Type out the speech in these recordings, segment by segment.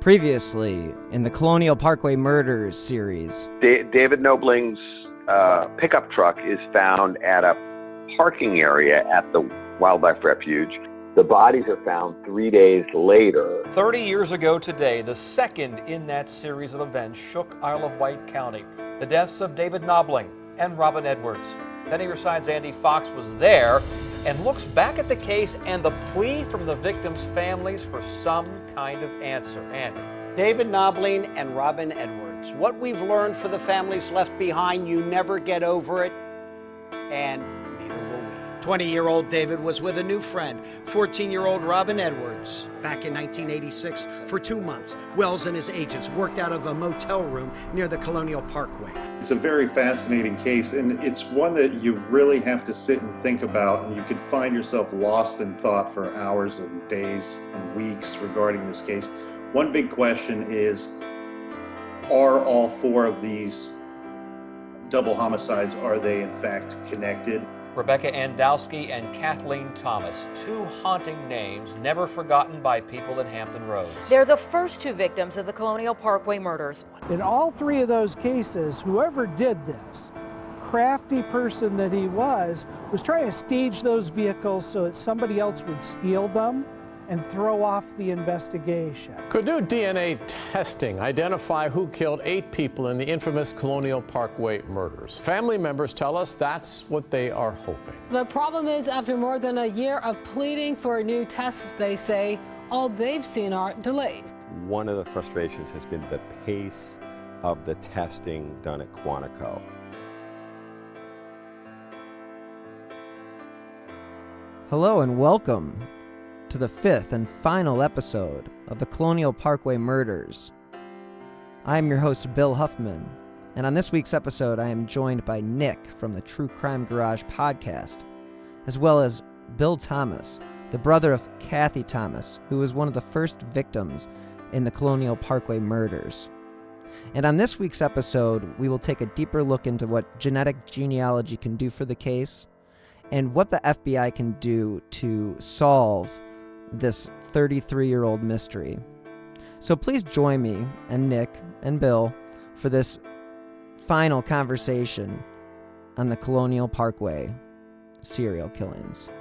Previously in the Colonial Parkway Murders series. David Nobling's pickup truck is found at a parking area at the wildlife refuge. The bodies are found 3 days later. 30 years ago today, the second in that series of events shook Isle of Wight County. The deaths of David Nobling and Robin Edwards. Penny Reside's Andy Fox was there and looks back at the case and the plea from the victims' families for some kind of answer. Andy. David Nobling and Robin Edwards. What we've learned for the families left behind, you never get over it, and neither will we. 20-year-old David was with a new friend, 14-year-old Robin Edwards. Back in 1986, for 2 months, Wells and his agents worked out of a motel room near the Colonial Parkway. It's a very fascinating case, and it's one that you really have to sit and think about, and you could find yourself lost in thought for hours and days and weeks regarding this case. One big question is, are all four of these double homicides, are they in fact connected? Rebecca Andowski and Kathleen Thomas, two haunting names never forgotten by people in Hampton Roads. They're the first two victims of the Colonial Parkway murders. In all three of those cases, whoever did this, crafty person that he was trying to stage those vehicles so that somebody else would steal them and throw off the investigation. Could new DNA testing identify who killed 8 people in the infamous Colonial Parkway murders? Family members tell us that's what they are hoping. The problem is, after more than a year of pleading for new tests, they say all they've seen are delays. One of the frustrations has been the pace of the testing done at Quantico. Hello and welcome to the 5th and final episode of the Colonial Parkway Murders. I'm your host, Bill Huffman, and on this week's episode, I am joined by Nick from the True Crime Garage podcast, as well as Bill Thomas, the brother of Cathy Thomas, who was one of the first victims in the Colonial Parkway murders. And on this week's episode, we will take a deeper look into what genetic genealogy can do for the case, and what the FBI can do to solve this 33-year-old mystery. So please join me and Nick and Bill for this final conversation on the Colonial Parkway serial killings.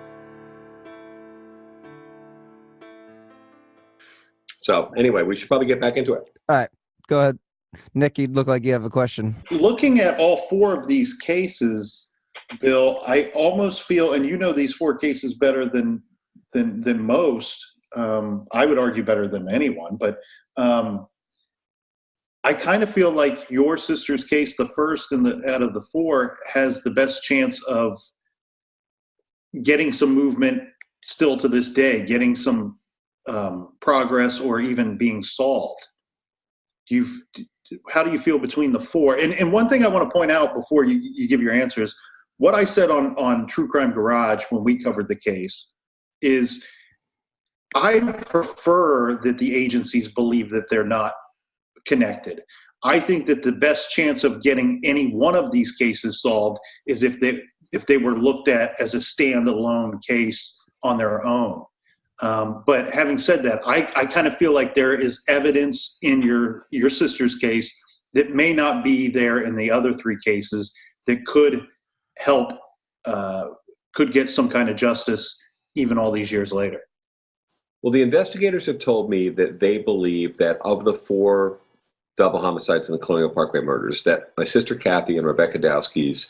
So anyway, we should probably get back into it. All right, go ahead. Nick, you look like you have a question. Looking at all four of these cases, Bill, I almost feel, and you know these 4 cases better than most, I would argue better than anyone, but I kind of feel like your sister's case, the first out of the 4, has the best chance of getting some movement still to this day, getting some progress, or even being solved. How do you feel between the 4? And one thing I want to point out before you give your answer is what I said on True Crime Garage when we covered the case is I prefer that the agencies believe that they're not connected. I think that the best chance of getting any one of these cases solved is if they were looked at as a standalone case on their own. But having said that, I kind of feel like there is evidence in your sister's case that may not be there in the other 3 cases that could help, could get some kind of justice even all these years later. Well, the investigators have told me that they believe that of the 4 double homicides in the Colonial Parkway murders, that my sister Cathy and Rebecca Dowski's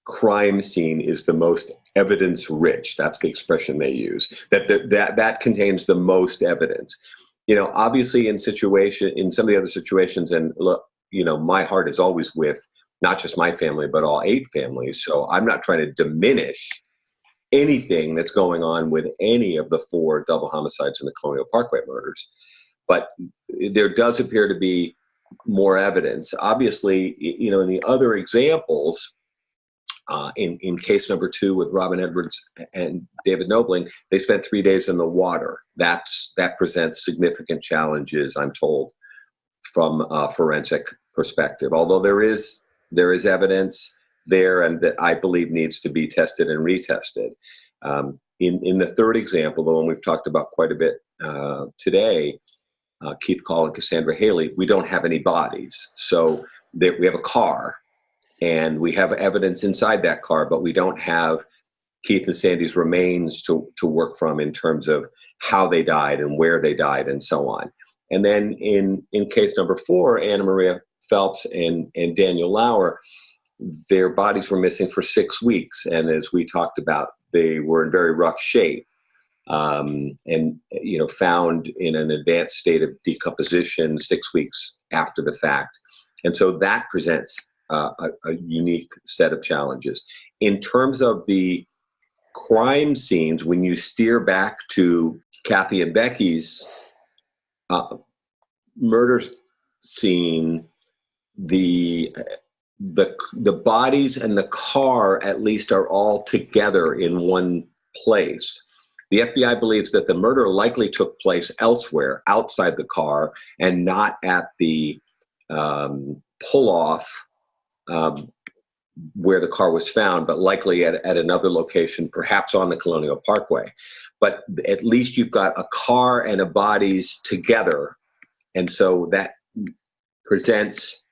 crime scene is the most evidence-rich. That's the expression they use. That contains the most evidence. You know, obviously in some of the other situations, and look, you know, my heart is always with not just my family, but all 8 families. So I'm not trying to diminish anything that's going on with any of the 4 double homicides in the Colonial Parkway murders. But there does appear to be more evidence. Obviously, you know, in the other examples, in case number 2 with Robin Edwards and David Nobling, they spent 3 days in the water. That presents significant challenges, I'm told, from a forensic perspective. Although there is evidence there, and that I believe needs to be tested and retested. In the third example, the one we've talked about quite a bit today, Keith Call and Cassandra Haley, we don't have any bodies. So we have a car, and we have evidence inside that car, but we don't have Keith and Sandy's remains to work from in terms of how they died and where they died and so on. And then in case number 4, Anna Maria Phelps and Daniel Lauer, their bodies were missing for 6 weeks. And as we talked about, they were in very rough shape, and found in an advanced state of decomposition 6 weeks after the fact. And so that presents a unique set of challenges. In terms of the crime scenes, when you steer back to Cathy and Becky's murder scene, the bodies and the car at least are all together in one place. The FBI believes that the murder likely took place elsewhere, outside the car, and not at the pull-off where the car was found, but likely at another location, perhaps on the Colonial Parkway. But at least you've got a car and a bodies together, and so that presents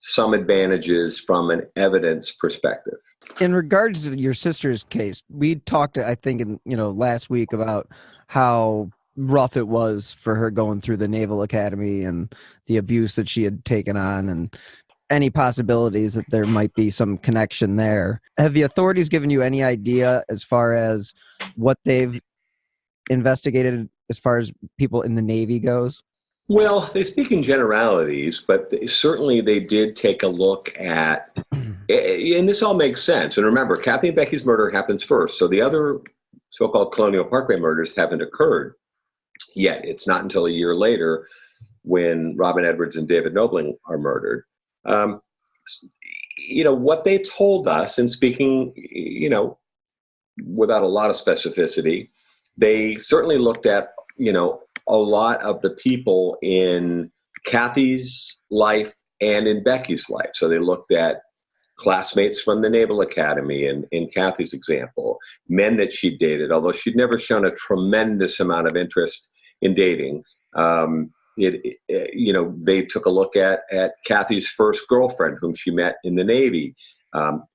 some advantages from an evidence perspective. In regards to your sister's case, we talked, I think, last week about how rough it was for her going through the Naval Academy and the abuse that she had taken on, and any possibilities that there might be some connection there. Have the authorities given you any idea as far as what they've investigated as far as people in the Navy goes? Well, they speak in generalities, but certainly they did take a look at, and this all makes sense. And remember, Cathy and Becky's murder happens first, so the other so-called Colonial Parkway murders haven't occurred yet. It's not until a year later when Robin Edwards and David Knobling are murdered. What they told us, and speaking, without a lot of specificity, they certainly looked at, a lot of the people in Cathy's life and in Becky's life. So they looked at classmates from the Naval Academy, and in Cathy's example, men that she'd dated, although she'd never shown a tremendous amount of interest in dating. They took a look at Cathy's first girlfriend, whom she met in the Navy,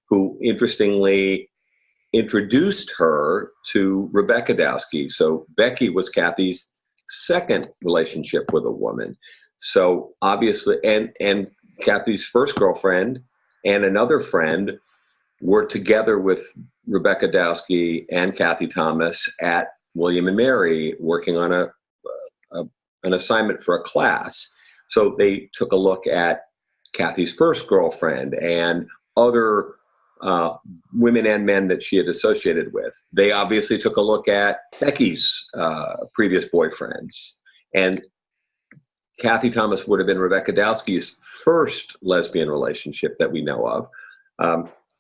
who interestingly introduced her to Rebecca Dowski. So Becky was Cathy's second relationship with a woman. So obviously, and Cathy's first girlfriend and another friend were together with Rebecca Dowski and Cathy Thomas at William and Mary, working on an assignment for a class. So they took a look at Cathy's first girlfriend and other women and men that she had associated with. They obviously took a look at Becky's previous boyfriends. And Cathy Thomas would have been Rebecca Dowski's first lesbian relationship that we know of.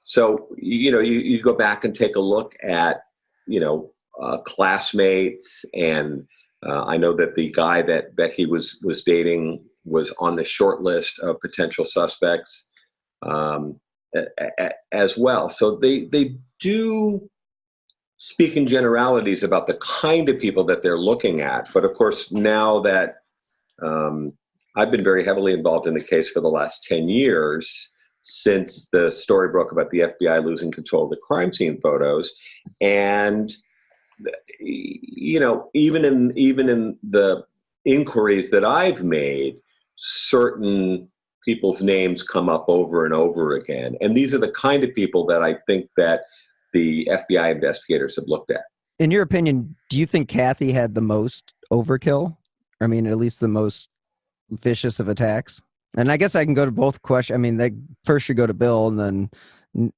So, you go back and take a look at, classmates, and I know that the guy that Becky was dating was on the short list of potential suspects as well. So they do speak in generalities about the kind of people that they're looking at. But of course, now that I've been very heavily involved in the case for the last 10 years, since the story broke about the FBI losing control of the crime scene photos, and even in the inquiries that I've made, certain people's names come up over and over again. And these are the kind of people that I think that the FBI investigators have looked at. In your opinion, do you think Cathy had the most overkill? I mean, at least the most vicious of attacks? And I guess I can go to both questions. I mean, they first should go to Bill, and then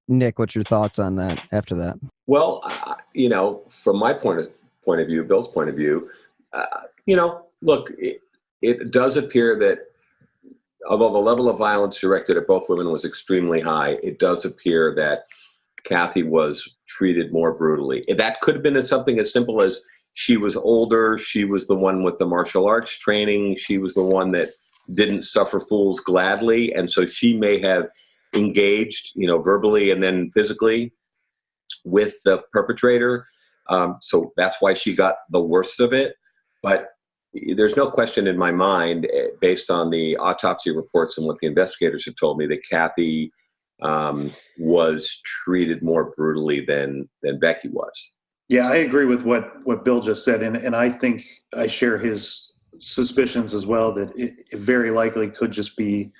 Nick, what's your thoughts on that after that? Well, from my point of view, Bill's point of view, look, it does appear that although the level of violence directed at both women was extremely high, it does appear that Cathy was treated more brutally. That could have been something as simple as she was older, she was the one with the martial arts training, she was the one that didn't suffer fools gladly, and so she may have engaged, verbally and then physically with the perpetrator. So that's why she got the worst of it. But there's no question in my mind, based on the autopsy reports and what the investigators have told me, that Cathy was treated more brutally than Becky was. Yeah, I agree with what Bill just said, and I think I share his suspicions as well, that it very likely could just be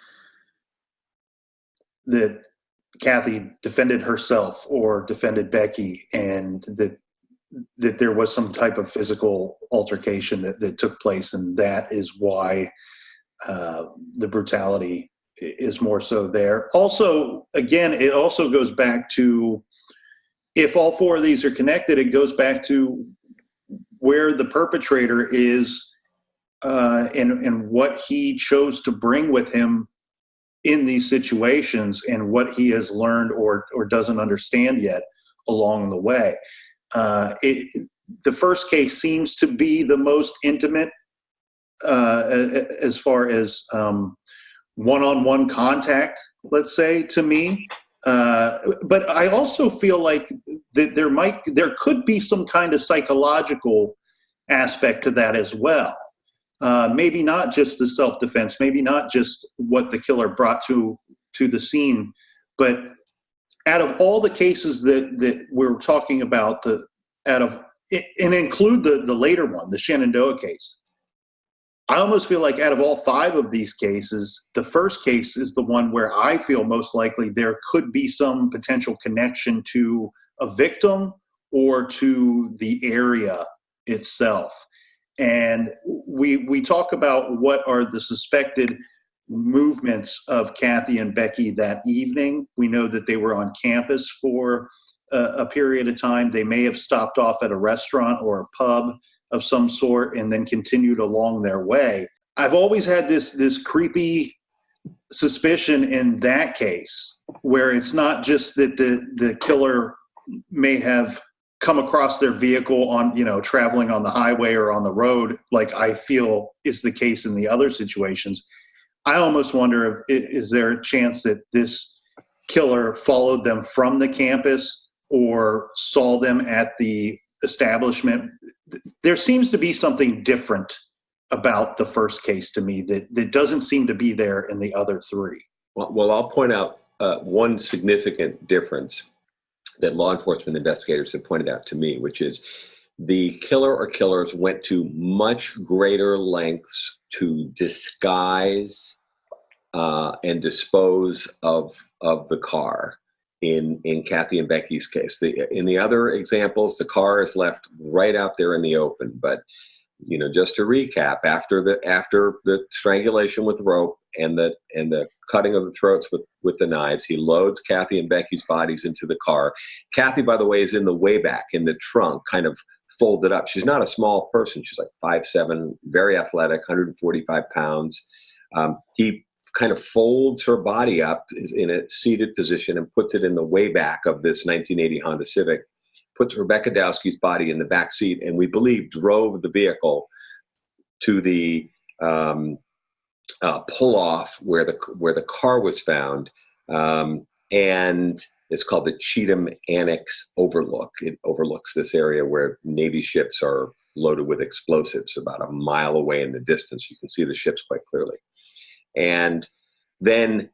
that Cathy defended herself or defended Becky, and that there was some type of physical altercation that took place, and that is why the brutality is more so there. Also, again, it also goes back to, if all four of these are connected, it goes back to where the perpetrator is and what he chose to bring with him in these situations, and what he has learned or doesn't understand yet along the way. The first case seems to be the most intimate as far as one-on-one contact, let's say, to me. But I also feel like that there could be some kind of psychological aspect to that as well. Maybe not just the self-defense, maybe not just what the killer brought to the scene, but out of all the cases that we're talking about, and include the later one, the Shenandoah case, I almost feel like out of all five of these cases, the first case is the one where I feel most likely there could be some potential connection to a victim or to the area itself. And we talk about what are the suspected movements of Cathy and Becky that evening. We know that they were on campus for a period of time. They may have stopped off at a restaurant or a pub of some sort and then continued along their way. I've always had this creepy suspicion in that case, where it's not just that the killer may have come across their vehicle on, traveling on the highway or on the road, like I feel is the case in the other situations. I almost wonder is there a chance that this killer followed them from the campus or saw them at the establishment? There seems to be something different about the first case to me that doesn't seem to be there in the other three. Well, I'll point out one significant difference that law enforcement investigators have pointed out to me, which is the killer or killers went to much greater lengths to disguise and dispose of the car in Cathy and Becky's case. In the other examples, the car is left right out there in the open. But just to recap, after the strangulation with rope and the cutting of the throats with the knives, he loads Cathy and Becky's bodies into the car. Cathy, by the way, is in the way back in the trunk, kind of folded up. She's not a small person. She's like 5'7", very athletic, 145 pounds. He kind of folds her body up in a seated position and puts it in the way back of this 1980 Honda Civic, puts Rebecca Dowski's body in the back seat, and we believe drove the vehicle to the pull-off where the car was found, and it's called the Cheatham Annex Overlook. It overlooks this area where Navy ships are loaded with explosives about a mile away in the distance. You can see the ships quite clearly. And then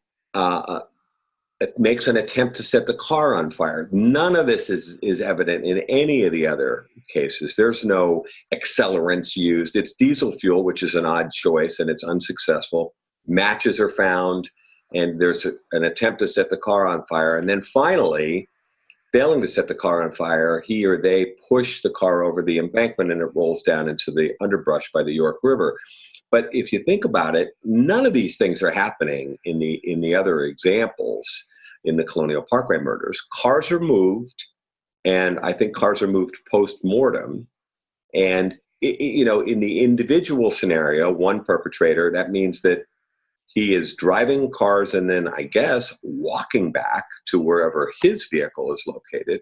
it makes an attempt to set the car on fire. None of this is evident in any of the other cases. There's no accelerants used. It's diesel fuel, which is an odd choice, and it's unsuccessful. Matches are found, and there's an attempt to set the car on fire. And then finally, failing to set the car on fire, he or they push the car over the embankment and it rolls down into the underbrush by the York River. But if you think about it, none of these things are happening in the other examples in the Colonial Parkway murders. Cars are moved, and I think cars are moved post-mortem. And, in the individual scenario, one perpetrator, that means that he is driving cars and then, I guess, walking back to wherever his vehicle is located.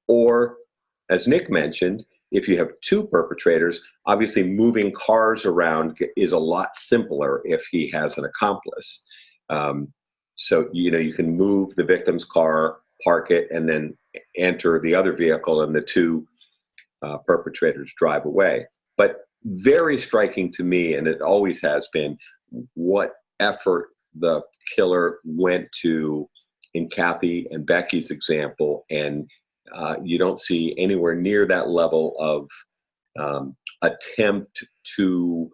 Or, as Nick mentioned, if you have two perpetrators, obviously moving cars around is a lot simpler if he has an accomplice. So, you can move the victim's car, park it, and then enter the other vehicle, and the two perpetrators drive away. But very striking to me, and it always has been, what effort the killer went to in Cathy and Becky's example, and you don't see anywhere near that level of attempt to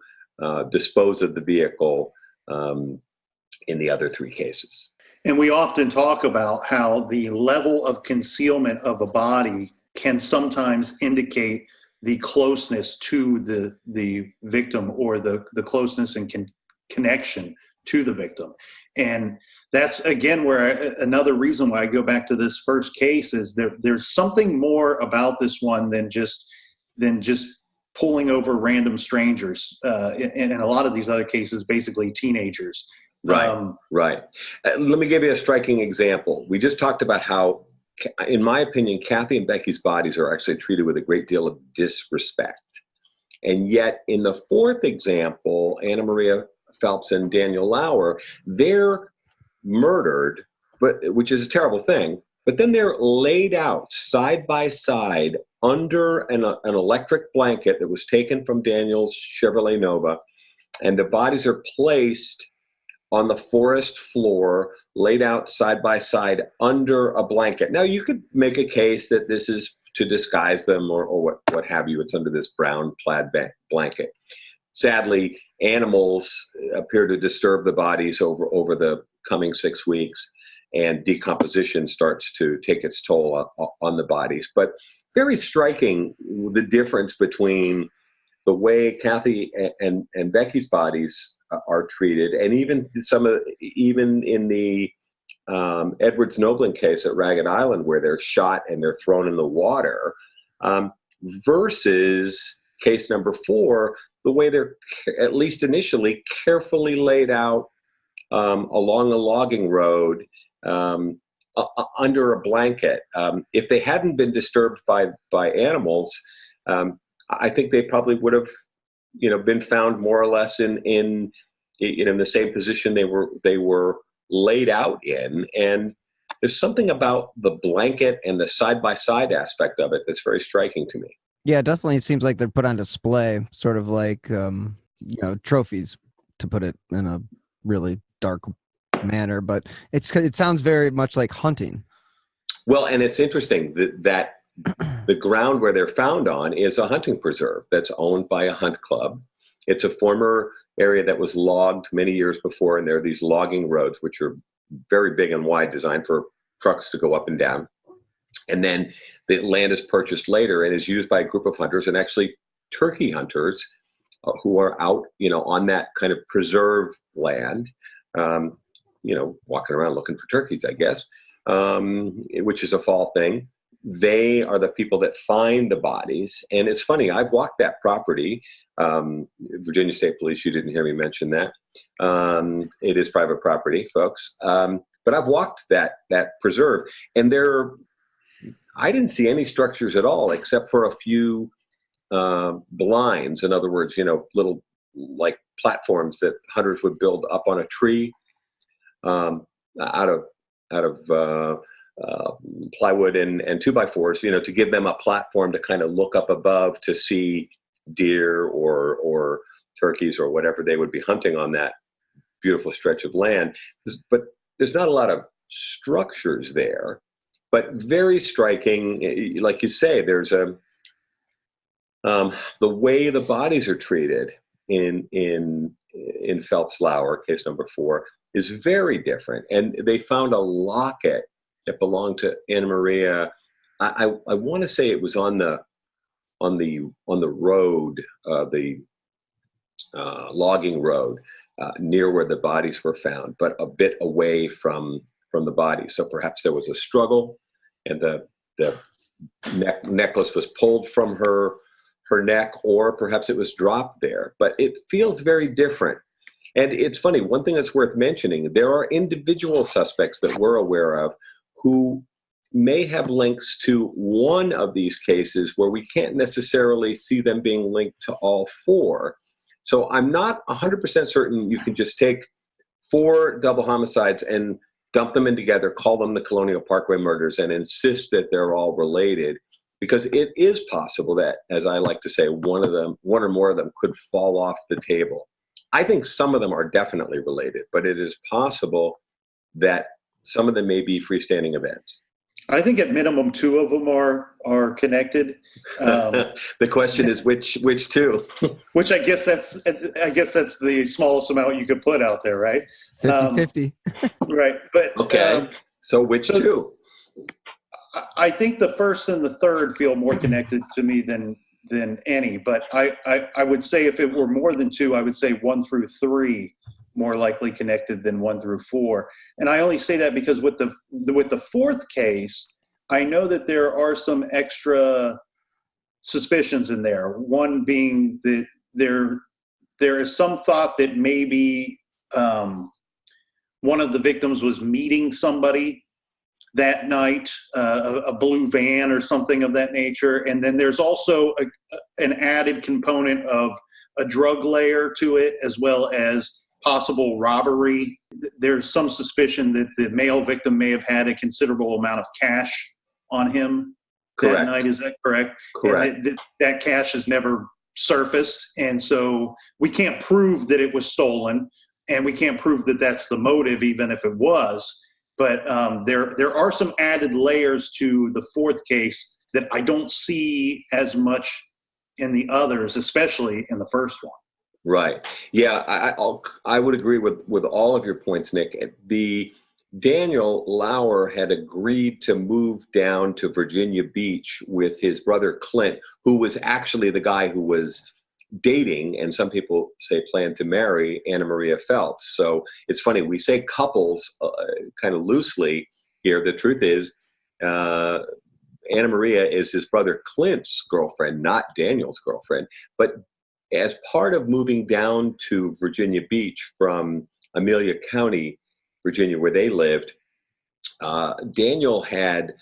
dispose of the vehicle in the other three cases. And we often talk about how the level of concealment of a body can sometimes indicate the closeness to the victim, or the closeness and connection to the victim. And that's, again, where another reason why I go back to this first case is there's something more about this one than just pulling over random strangers. In a lot of these other cases, basically teenagers. Right, right. Let me give you a striking example. We just talked about how, in my opinion, Cathy and Becky's bodies are actually treated with a great deal of disrespect. And yet, in the fourth example, Anna Maria Phelps and Daniel Lauer, they're murdered, which is a terrible thing, but then they're laid out side by side under an electric blanket that was taken from Daniel's Chevrolet Nova, and the bodies are placed on the forest floor, laid out side by side under a blanket. Now, you could make a case that this is to disguise them, or what have you. It's under this brown plaid blanket. Sadly, animals appear to disturb the bodies over the coming 6 weeks, and decomposition starts to take its toll on the bodies. But very striking, the difference between the way Cathy and Becky's bodies are treated, and even in the Edwards Nobling case at Ragged Island, where they're shot and they're thrown in the water, versus case number 4, the way they're, at least initially, carefully laid out along a logging road under a blanket. If they hadn't been disturbed by animals, I think they probably would have, been found more or less in the same position they were laid out in. And there's something about the blanket and the side-by-side aspect of it that's very striking to me. Yeah, definitely. It seems like they're put on display, sort of like trophies, to put it in a really dark manner. But it sounds very much like hunting. Well, and it's interesting that the ground where they're found on is a hunting preserve that's owned by a hunt club. It's a former area that was logged many years before, and there are these logging roads, which are very big and wide, designed for trucks to go up and down. And then the land is purchased later and is used by a group of hunters, and actually turkey hunters who are out, on that kind of preserve land, walking around looking for turkeys, I guess, which is a fall thing. They are the people that find the bodies. And it's funny, I've walked that property. Virginia State Police, you didn't hear me mention that. It is private property, folks. But I've walked that preserve, and I didn't see any structures at all, except for a few blinds. In other words, little like platforms that hunters would build up on a tree out of plywood and 2x4s, to give them a platform to kind of look up above to see deer or turkeys or whatever they would be hunting on that beautiful stretch of land. But there's not a lot of structures there, but very striking. Like you say, there's the way the bodies are treated in Phelps Lauer, case number 4, is very different. And they found a locket that belonged to Anna Maria. I want to say it was on the road, the logging road, near where the bodies were found, but a bit away from the body. So perhaps there was a struggle, and the necklace was pulled from her neck, or perhaps it was dropped there. But it feels very different. And it's funny, one thing that's worth mentioning, there are individual suspects that we're aware of who may have links to one of these cases where we can't necessarily see them being linked to all 4. So I'm not 100% certain you can just take 4 double homicides and dump them in together, call them the Colonial Parkway murders, and insist that they're all related, because it is possible that, as I like to say, one or more of them could fall off the table. I think some of them are definitely related, but it is possible that some of them may be freestanding events. I think at minimum 2 of them are connected. The question is which 2? Which I guess that's the smallest amount you could put out there, right? 50-50. Right, but okay. So which 2? I think the first and the third feel more connected to me than any. But I would say if it were more than 2, I would say 1 through 3 more likely connected than 1 through 4. And I only say that because with the fourth case, I know that there are some extra suspicions in there. One being that there is some thought that maybe one of the victims was meeting somebody that night, a blue van or something of that nature. And then there's also an added component of a drug layer to it, as well as possible robbery. There's some suspicion that the male victim may have had a considerable amount of cash on him that night. Is that correct? Correct. And that cash has never surfaced. And so we can't prove that it was stolen, and we can't prove that that's the motive, even if it was. But there are some added layers to the fourth case that I don't see as much in the others, especially in the first one. Right. Yeah, I would agree with all of your points, Nick. Daniel Lauer had agreed to move down to Virginia Beach with his brother Clint, who was actually the guy who was dating, and some people say planned to marry, Anna Maria Phelps. So it's funny, we say couples kind of loosely here. The truth is, Anna Maria is his brother Clint's girlfriend, not Daniel's girlfriend. But as part of moving down to Virginia Beach from Amelia County, Virginia, where they lived, Daniel had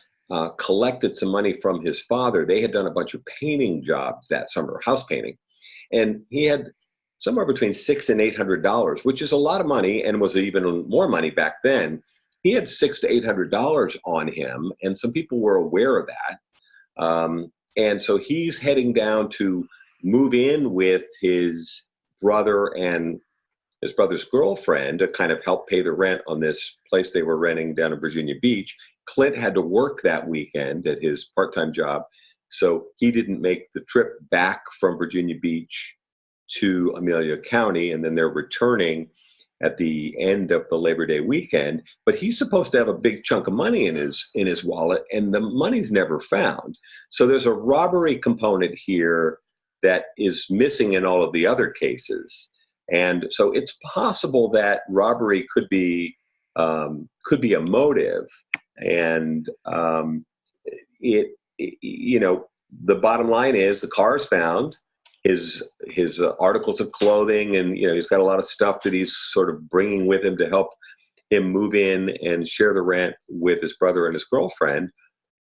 collected some money from his father. They had done a bunch of painting jobs that summer, house painting. And he had somewhere between $600 and $800, which is a lot of money and was even more money back then. He had $600 to $800 on him, and some people were aware of that. And so he's heading down to move in with his brother and his brother's girlfriend to kind of help pay the rent on this place they were renting down in Virginia Beach. Clint had to work that weekend at his part-time job, so he didn't make the trip back from Virginia Beach to Amelia County, and then they're returning at the end of the Labor Day weekend. But he's supposed to have a big chunk of money in his wallet, and the money's never found. So there's a robbery component here that is missing in all of the other cases. And so it's possible that robbery could be a motive. And the bottom line is the car is found, his articles of clothing, and he's got a lot of stuff that he's sort of bringing with him to help him move in and share the rent with his brother and his girlfriend.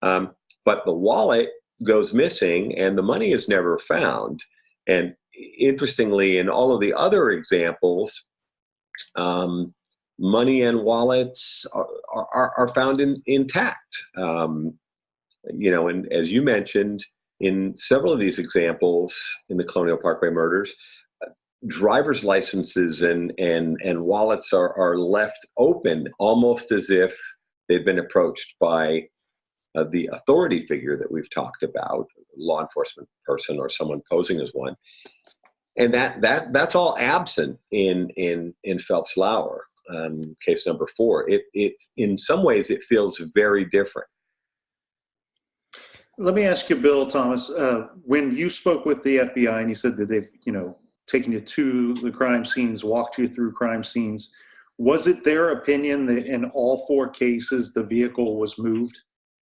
But the wallet goes missing and the money is never found. And interestingly, in all of the other examples, money and wallets are found intact. And as you mentioned, in several of these examples in the Colonial Parkway murders, driver's licenses and wallets are left open, almost as if they've been approached by the authority figure that we've talked about, law enforcement person or someone posing as one. And that's all absent in Phelps Lauer, case number 4. It in some ways it feels very different. Let me ask you, Bill Thomas, when you spoke with the FBI and you said that they've, taken you to the crime scenes, walked you through crime scenes, was it their opinion that in all 4 cases the vehicle was moved?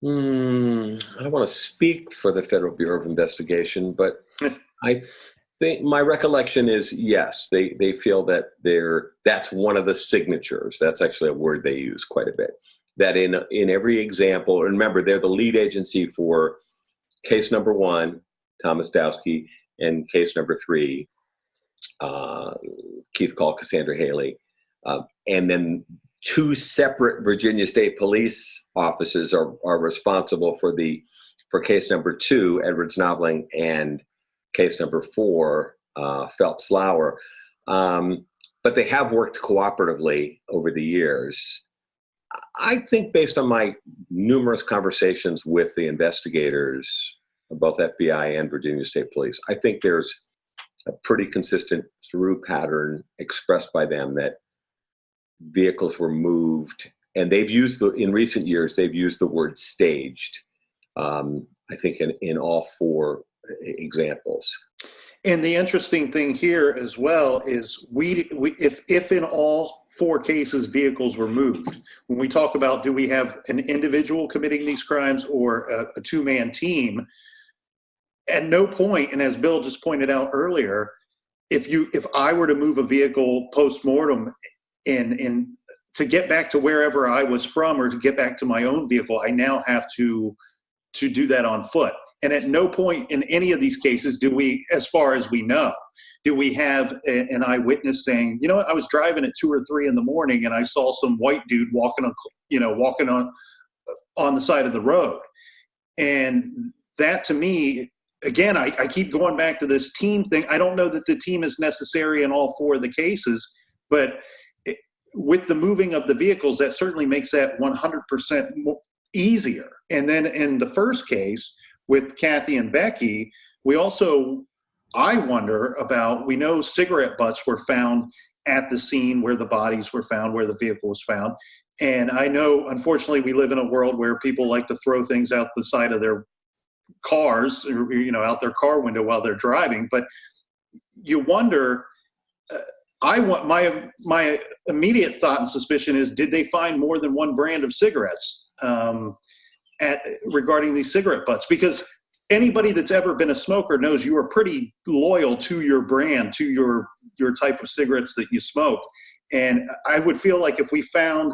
I don't want to speak for the Federal Bureau of Investigation, but I think my recollection is yes, they feel that that's one of the signatures. That's actually a word they use quite a bit. That in every example, remember they're the lead agency for case number 1, Thomas Dowski, and case number 3, Keith Call, Cassandra Haley, and then 2 separate Virginia State Police offices are responsible for the for case number 2, Edwards Knobling, and case number 4, Phelps Lauer. But they have worked cooperatively over the years. I think based on my numerous conversations with the investigators, both FBI and Virginia State Police, I think there's a pretty consistent through pattern expressed by them that vehicles were moved, and they've used in recent years, they've used the word staged, I think in all 4 examples. And the interesting thing here as well is if in all 4 cases vehicles were moved, when we talk about do we have an individual committing these crimes or a 2-man team, at no point, and as Bill just pointed out earlier, if I were to move a vehicle post-mortem in to get back to wherever I was from or to get back to my own vehicle, I now have to do that on foot. And at no point in any of these cases do we, as far as we know, do we have an eyewitness saying, you know what, I was driving at 2 or 3 in the morning and I saw some white dude walking on the side of the road. And that to me, again, I keep going back to this team thing. I don't know that the team is necessary in all 4 of the cases, but with the moving of the vehicles, that certainly makes that 100% easier. And then in the first case with Cathy and Becky, I wonder about, we know cigarette butts were found at the scene where the bodies were found, where the vehicle was found. And I know, unfortunately, we live in a world where people like to throw things out the side of their cars, or, out their car window while they're driving. But you wonder, my immediate thought and suspicion is, did they find more than one brand of cigarettes regarding these cigarette butts? Because anybody that's ever been a smoker knows you are pretty loyal to your brand, to your type of cigarettes that you smoke. And I would feel like if we found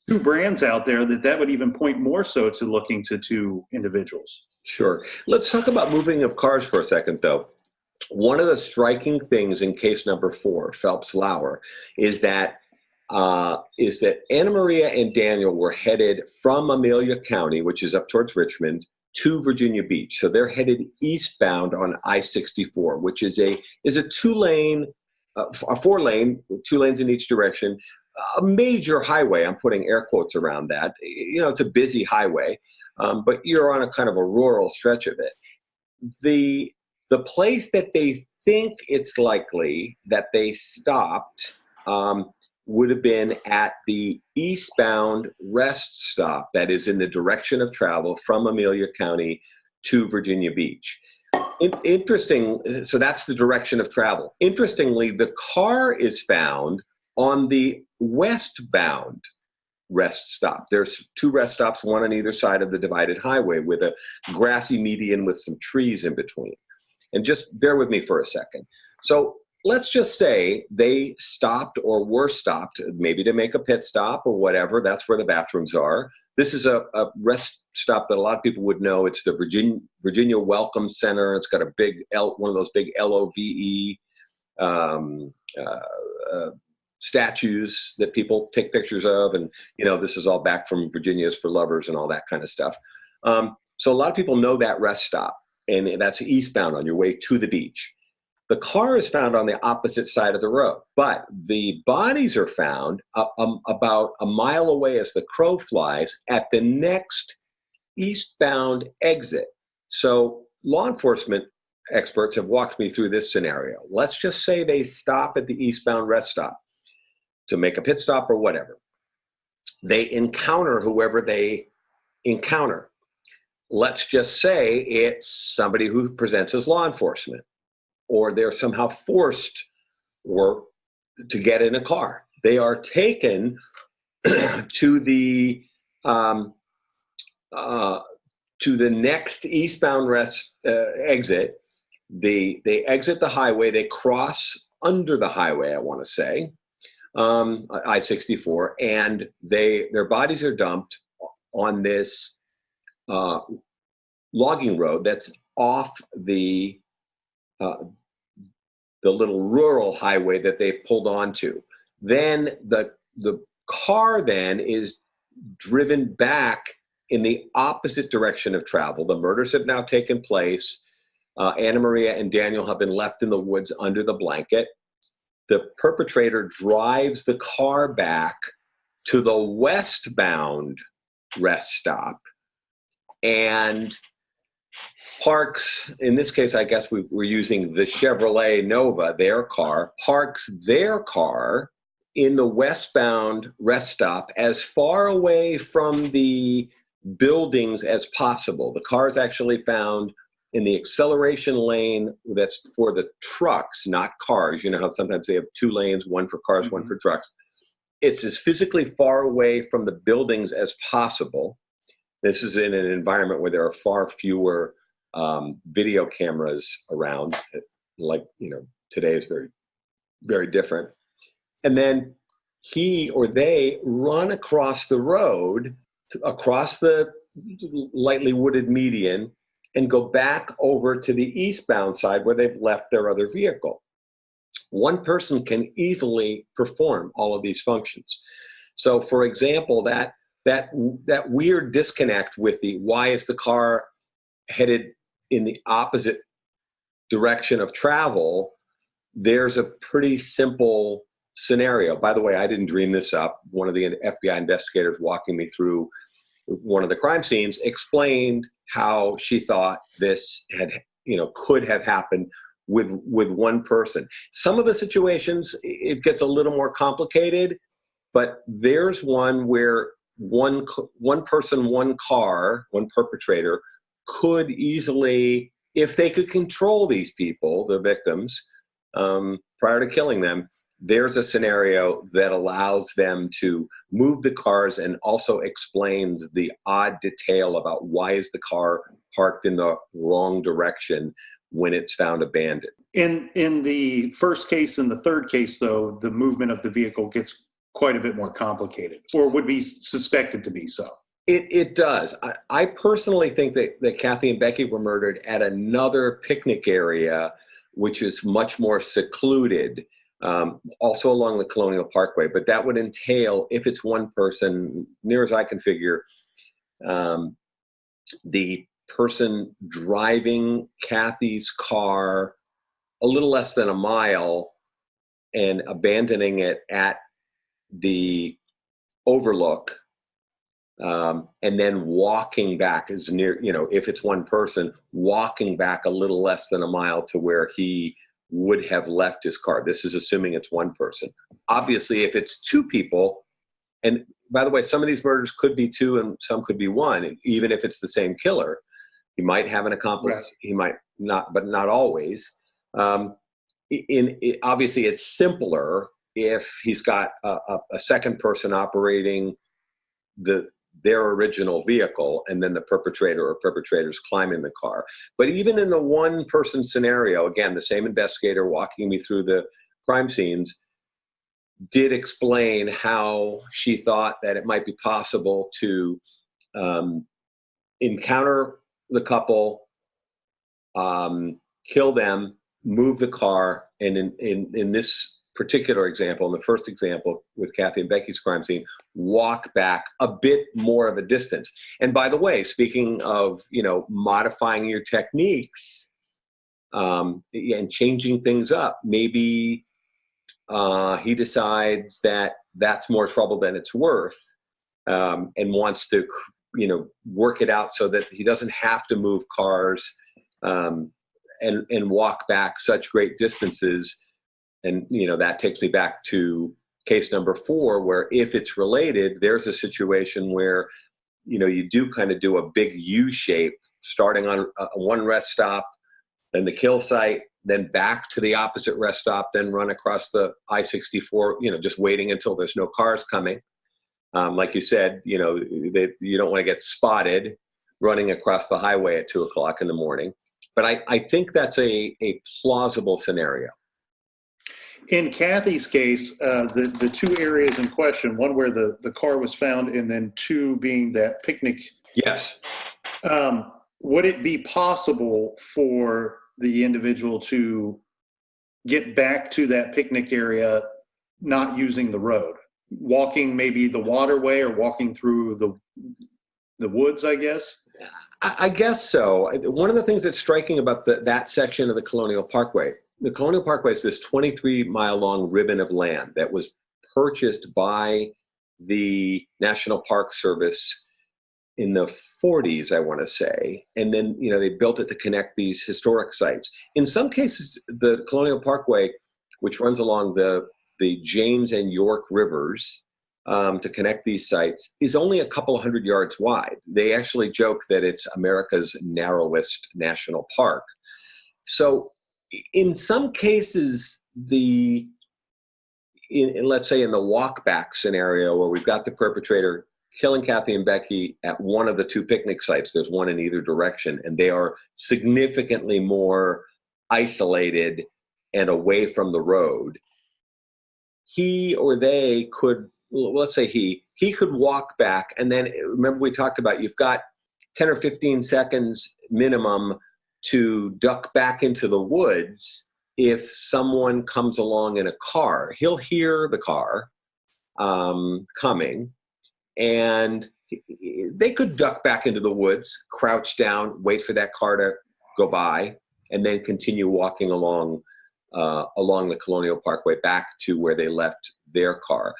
2 brands out there, that would even point more so to looking to 2 individuals. Sure. Let's talk about moving of cars for a second, though. One of the striking things in case number 4, Phelps Lauer, is that Anna Maria and Daniel were headed from Amelia County, which is up towards Richmond, to Virginia Beach. So they're headed eastbound on I-64, which is a 2-lane, a 4-lane, 2 lanes in each direction, a major highway. I'm putting air quotes around that. It's a busy highway, but you're on a kind of a rural stretch of it. The place that they think it's likely that they stopped would have been at the eastbound rest stop that is in the direction of travel from Amelia County to Virginia Beach. Interesting, so that's the direction of travel. Interestingly, the car is found on the westbound rest stop. There's 2 rest stops, one on either side of the divided highway with a grassy median with some trees in between. And just bear with me for a second. So let's just say they stopped or were stopped, maybe to make a pit stop or whatever. That's where the bathrooms are. This is a rest stop that a lot of people would know. It's the Virginia Welcome Center. It's got a big one of those big LOVE statues that people take pictures of. And, this is all back from Virginia's for Lovers and all that kind of stuff. So a lot of people know that rest stop, and that's eastbound on your way to the beach. The car is found on the opposite side of the road, but the bodies are found about a mile away as the crow flies at the next eastbound exit. So law enforcement experts have walked me through this scenario. Let's just say they stop at the eastbound rest stop to make a pit stop or whatever. They encounter whoever they encounter. Let's just say it's somebody who presents as law enforcement, or they're somehow forced to get in a car. They are taken to the next eastbound rest exit. They exit the highway. They cross under the highway, I want to say, I-64, and their bodies are dumped on this logging road that's off the little rural highway that they pulled onto. Then the car then is driven back in the opposite direction of travel. The murders have now taken place. Anna Maria and Daniel have been left in the woods under the blanket. The perpetrator drives the car back to the westbound rest stop and parks, in this case, I guess we're using the Chevrolet Nova, their car, parks their car in the westbound rest stop as far away from the buildings as possible. The car is actually found in the acceleration lane that's for the trucks, not cars. You know how sometimes they have two lanes, one for cars, one for trucks. It's as physically far away from the buildings as possible. This is in an environment where there are far fewer video cameras around, like, you know, today is very, very different. And then he or they run across the road, across the lightly wooded median, and go back over to the eastbound side where they've left their other vehicle. One person can easily perform all of these functions. So, for example, that weird disconnect with the why is the car headed in the opposite direction of travel, there's a pretty simple scenario. By the way, I didn't dream this up. One of the FBI investigators walking me through one of the crime scenes explained how she thought this had, you know, could have happened with one person. Some of the situations, it gets a little more complicated, but there's one where one person, one car, one perpetrator could easily, if they could control these people, the victims, prior to killing them, there's a scenario that allows them to move the cars and also explains the odd detail about why is the car parked in the wrong direction when it's found abandoned. In the first case and the third case, though, the movement of the vehicle gets quite a bit more complicated, or would be suspected to be so. It does. I personally think that Cathy and Becky were murdered at another picnic area, which is much more secluded, also along the Colonial Parkway. But that would entail, if it's one person, near as I can figure, the person driving Cathy's car a little less than a mile and abandoning it at the overlook, and then walking back as near, you know, if it's one person, walking back a little less than a mile to where he would have left his car. This is assuming it's one person. Obviously, if it's two people, and by the way, some of these murders could be two and some could be one, even if it's the same killer. He might have an accomplice, right. He might not, but not always. Obviously, it's simpler if he's got a second person operating their original vehicle, and then the perpetrator or perpetrators climb in the car. But even in the one person scenario, again, the same investigator walking me through the crime scenes did explain how she thought that it might be possible to encounter the couple, kill them, move the car, and in this particular example, in the first example with Cathy and Becky's crime scene, walk back a bit more of a distance. And by the way, speaking of, you know, modifying your techniques and changing things up, maybe he decides that that's more trouble than it's worth, and wants to, you know, work it out so that he doesn't have to move cars and walk back such great distances. And, you know, that takes me back to case number 4, where if it's related, there's a situation where, you know, you do kind of do a big U shape, starting on one rest stop, then the kill site, then back to the opposite rest stop, then run across the I-64, you know, just waiting until there's no cars coming. Like you said, you know, you don't want to get spotted running across the highway at 2 o'clock in the morning. But I think that's a plausible scenario. In Cathy's case, the two areas in question, one where the car was found, and then 2 being that picnic. Yes. Would it be possible for the individual to get back to that picnic area not using the road, walking maybe the waterway or walking through the woods, I guess? I guess so. One of the things that's striking about that section of the Colonial Parkway is this 23-mile long ribbon of land that was purchased by the National Park Service in the 40s, I want to say. And then, they built it to connect these historic sites. In some cases, the Colonial Parkway, which runs along the James and York rivers to connect these sites, is only a couple of 100 yards wide. They actually joke that it's America's narrowest national park. So in some cases, let's say in the walk back scenario where we've got the perpetrator killing Cathy and Becky at one of the two picnic sites, there's one in either direction, and they are significantly more isolated and away from the road. He or they could, let's say he could walk back, and then remember we talked about you've got 10 or 15 seconds minimum to duck back into the woods if someone comes along in a car. He'll hear the car coming, and they could duck back into the woods, crouch down, wait for that car to go by, and then continue walking along the Colonial Parkway back to where they left their car.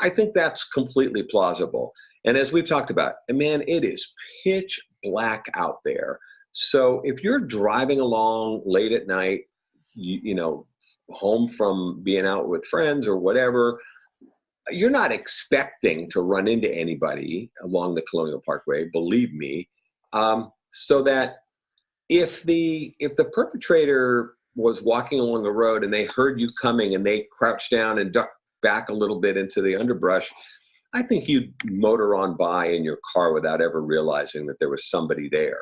I think that's completely plausible. And as we've talked about, man, it is pitch black out there. So if you're driving along late at night, home from being out with friends or whatever, you're not expecting to run into anybody along the Colonial Parkway, believe me. So that if the perpetrator was walking along the road and they heard you coming and they crouched down and ducked back a little bit into the underbrush, I think you'd motor on by in your car without ever realizing that there was somebody there.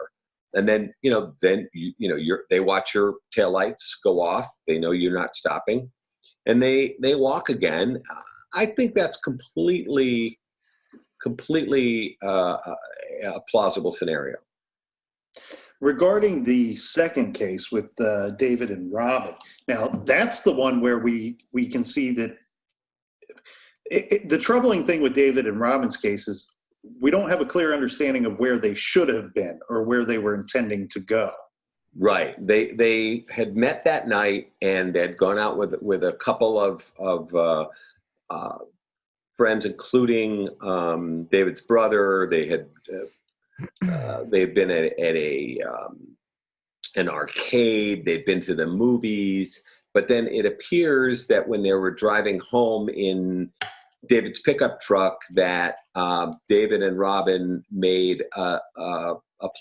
And then, they watch your taillights go off. They know you're not stopping, and they walk again. I think that's completely a plausible scenario. Regarding the second case with David and Robin, now that's the one where we can see that the troubling thing with David and Robin's case is we don't have a clear understanding of where they should have been or where they were intending to go. Right. They had met that night and had gone out with a couple of friends, including David's brother. They had they'd been at an arcade. They'd been to the movies. But then it appears that when they were driving home in David's pickup truck, that David and Robin made a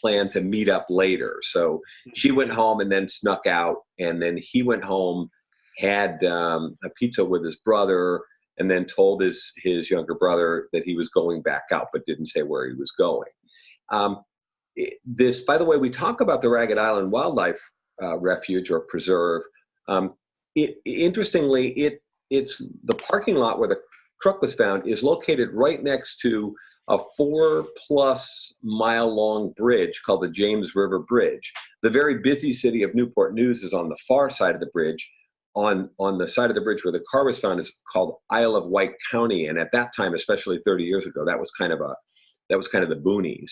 plan to meet up later. So she went home and then snuck out, and then he went home, had a pizza with his brother, and then told his younger brother that he was going back out, but didn't say where he was going. This, by the way, we talk about the Ragged Island Wildlife Refuge or Preserve. Interestingly, it's the parking lot where the truck was found is located right next to a 4+ mile long bridge called the James River Bridge. The very busy city of Newport News is on the far side of the bridge. On the side of the bridge where the car was found is called Isle of Wight County, and at that time, especially 30 years ago, that was kind of the boonies.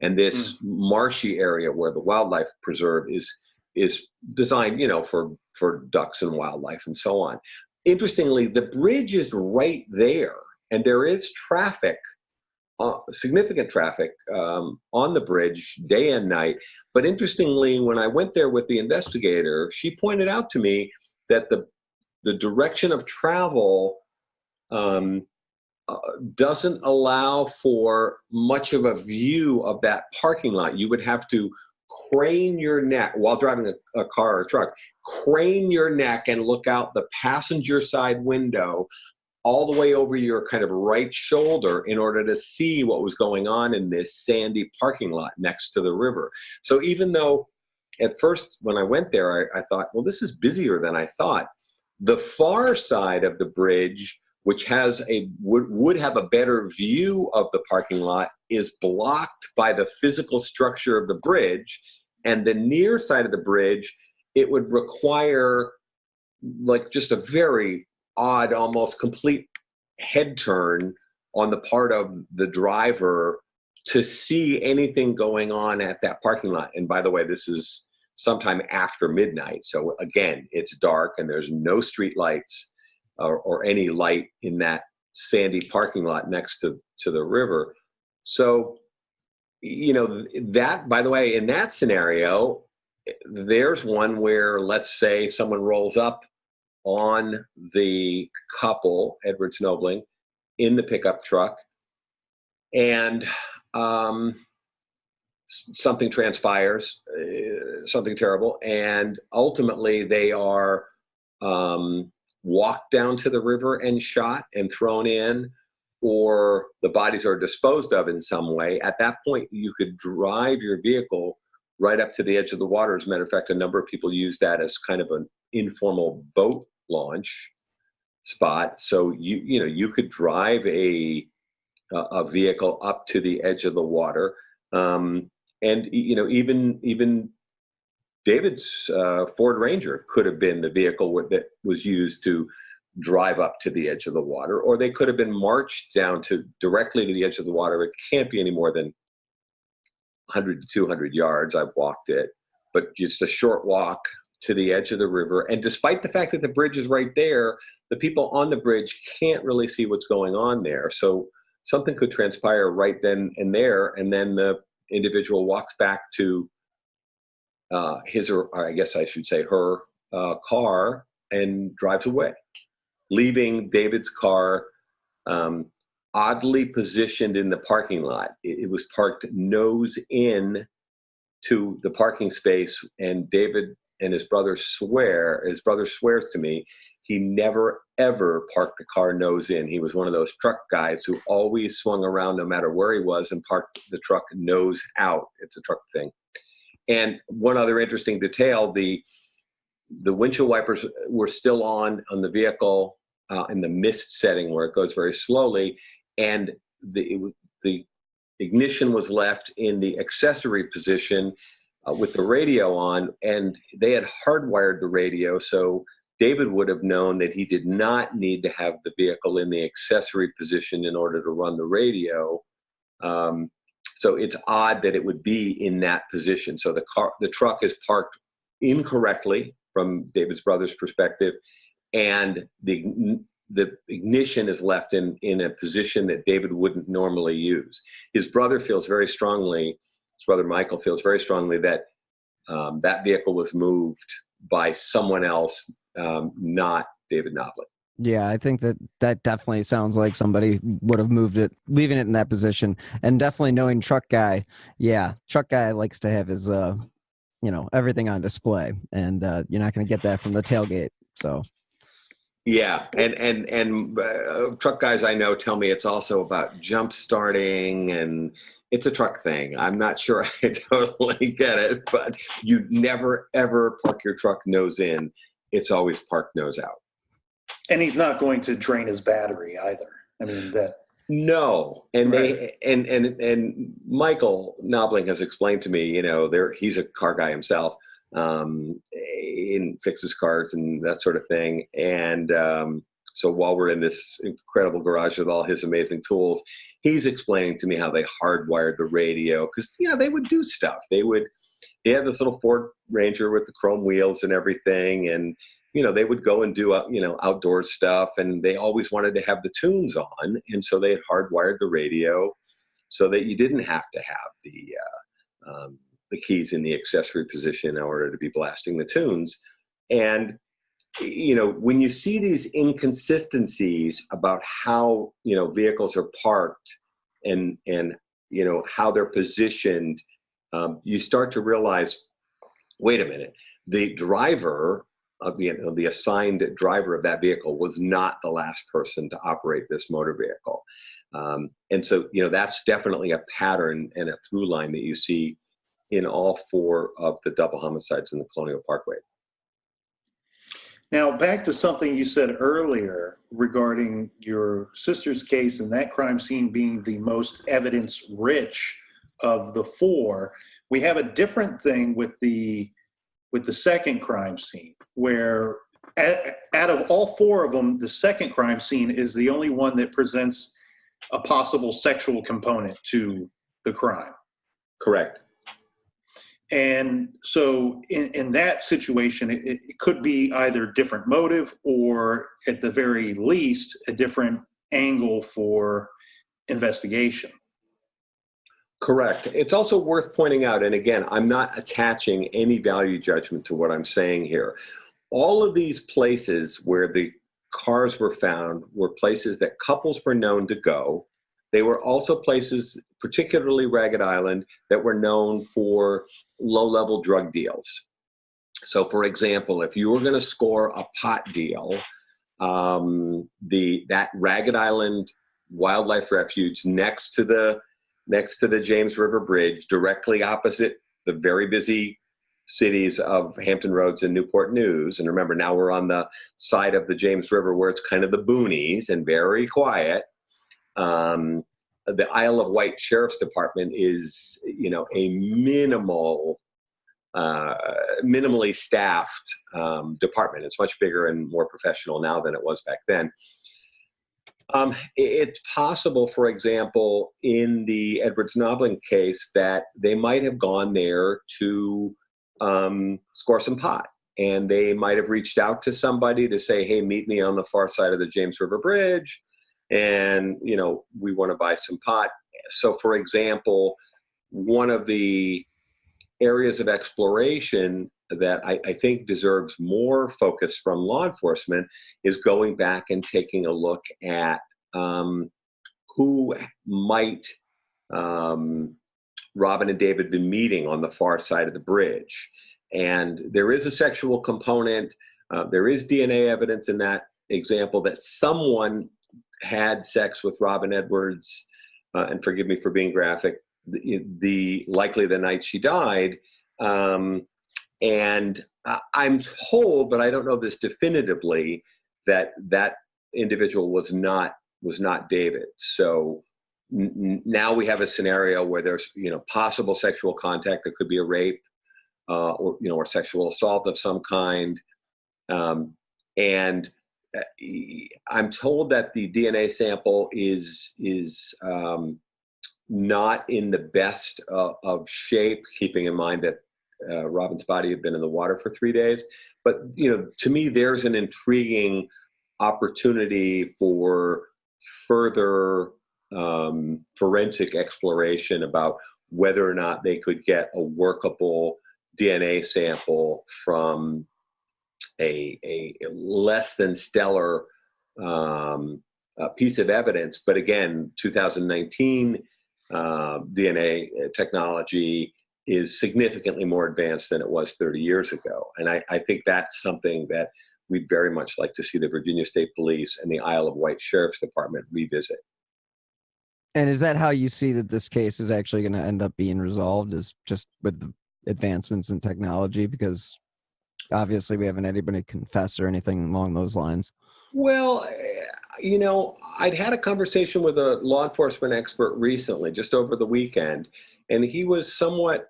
And this marshy area where the wildlife preserve is designed, for ducks and wildlife and so on. Interestingly, the bridge is right there, and there is traffic, significant traffic on the bridge day and night. But interestingly, when I went there with the investigator, she pointed out to me that the direction of travel doesn't allow for much of a view of that parking lot. You would have to crane your neck while driving a car or a truck, crane your neck and look out the passenger side window all the way over your kind of right shoulder in order to see what was going on in this sandy parking lot next to the river. So even though at first when I went there, I thought, well, this is busier than I thought. The far side of the bridge, which has would have a better view of the parking lot, is blocked by the physical structure of the bridge. And the near side of the bridge, it would require like just a very odd, almost complete head turn on the part of the driver to see anything going on at that parking lot. And by the way, this is sometime after midnight. So again, it's dark and there's no street lights or any light in that sandy parking lot next to the river. So, that, by the way, in that scenario, there's one where, let's say, someone rolls up on the couple, Edwards Nobling, in the pickup truck, and something transpires, something terrible, and ultimately they are walked down to the river and shot and thrown in, or the bodies are disposed of in some way. At that point, you could drive your vehicle right up to the edge of the water. As a matter of fact, a number of people use that as kind of an informal boat launch spot. So you could drive a vehicle up to the edge of the water, and even David's Ford Ranger could have been the vehicle that was used to drive up to the edge of the water, or they could have been marched down directly to the edge of the water. It can't be any more than 100 to 200 yards. I've walked it, but just a short walk to the edge of the river. And despite the fact that the bridge is right there, the people on the bridge can't really see what's going on there. So something could transpire right then and there, and then the individual walks back to his, or I guess I should say her, car, and drives away, leaving David's car oddly positioned in the parking lot. It was parked nose in to the parking space, and David and his brother swears to me, he never ever parked the car nose in. He was one of those truck guys who always swung around no matter where he was and parked the truck nose out. It's a truck thing. And one other interesting detail, the windshield wipers were still on the vehicle in the mist setting where it goes very slowly, and the ignition was left in the accessory position with the radio on, and they had hardwired the radio, so David would have known that he did not need to have the vehicle in the accessory position in order to run the radio. So it's odd that it would be in that position. So the truck is parked incorrectly from David's brother's perspective, and the ignition is left in a position that David wouldn't normally use. His brother Michael feels very strongly that that vehicle was moved by someone else, not David Nobling. Yeah, I think that definitely sounds like somebody would have moved it, leaving it in that position. And definitely knowing truck guy likes to have his, everything on display, and you're not going to get that from the tailgate. So. Yeah, and truck guys I know tell me it's also about jump starting, and it's a truck thing. I'm not sure I totally get it, but you never ever park your truck nose in. It's always parked nose out. And he's not going to drain his battery either. I mean that. No, and right. and Michael Nobling has explained to me, he's a car guy himself, and fixes cars and that sort of thing. And so while we're in this incredible garage with all his amazing tools, he's explaining to me how they hardwired the radio, because they would do stuff. They had this little Ford Ranger with the chrome wheels and everything, and they would go and do outdoor stuff, and they always wanted to have the tunes on, and so they had hardwired the radio so that you didn't have to have the keys in the accessory position in order to be blasting the tunes. And when you see these inconsistencies about how vehicles are parked and how they're positioned, you start to realize, wait a minute, the driver of the assigned driver of that vehicle was not the last person to operate this motor vehicle. And so, that's definitely a pattern and a through line that you see in all four of the double homicides in the Colonial Parkway. Now, back to something you said earlier regarding your sister's case and that crime scene being the most evidence-rich of the four. We have a different thing with the second crime scene, where out of all four of them, the second crime scene is the only one that presents a possible sexual component to the crime. Correct. And so in that situation, it could be either different motive or at the very least a different angle for investigation. Correct. It's also worth pointing out, and again, I'm not attaching any value judgment to what I'm saying here. All of these places where the cars were found were places that couples were known to go. They were also places, particularly Ragged Island, that were known for low-level drug deals. So, for example, if you were going to score a pot deal, that Ragged Island Wildlife Refuge next to the James River Bridge, directly opposite the very busy cities of Hampton Roads and Newport News. And remember, now we're on the side of the James River where it's kind of the boonies and very quiet. The Isle of Wight Sheriff's Department is, a minimally staffed department. It's much bigger and more professional now than it was back then. It's possible, for example, in the Edwards Knobling case, that they might have gone there to score some pot. And they might have reached out to somebody to say, hey, meet me on the far side of the James River Bridge. And, we want to buy some pot. So, for example, one of the areas of exploration that I think deserves more focus from law enforcement is going back and taking a look at who might Robin and David been meeting on the far side of the bridge. And there is a sexual component. There is DNA evidence in that example that someone had sex with Robin Edwards, and forgive me for being graphic, likely the night she died. And I'm told, but I don't know this definitively, that individual was not David. So now we have a scenario where there's possible sexual contact. There could be a rape, or sexual assault of some kind, and I'm told that the DNA sample is not in the best of shape, keeping in mind that Robin's body had been in the water for 3 days. But, to me, there's an intriguing opportunity for further forensic exploration about whether or not they could get a workable DNA sample from a less than stellar piece of evidence. But again, 2019 DNA technology is significantly more advanced than it was 30 years ago. And I think that's something that we'd very much like to see the Virginia State Police and the Isle of Wight Sheriff's Department revisit. And is that how you see that this case is actually going to end up being resolved, is just with the advancements in technology? Because obviously we haven't had anybody confess or anything along those lines. Well, I'd had a conversation with a law enforcement expert recently, just over the weekend, and he was somewhat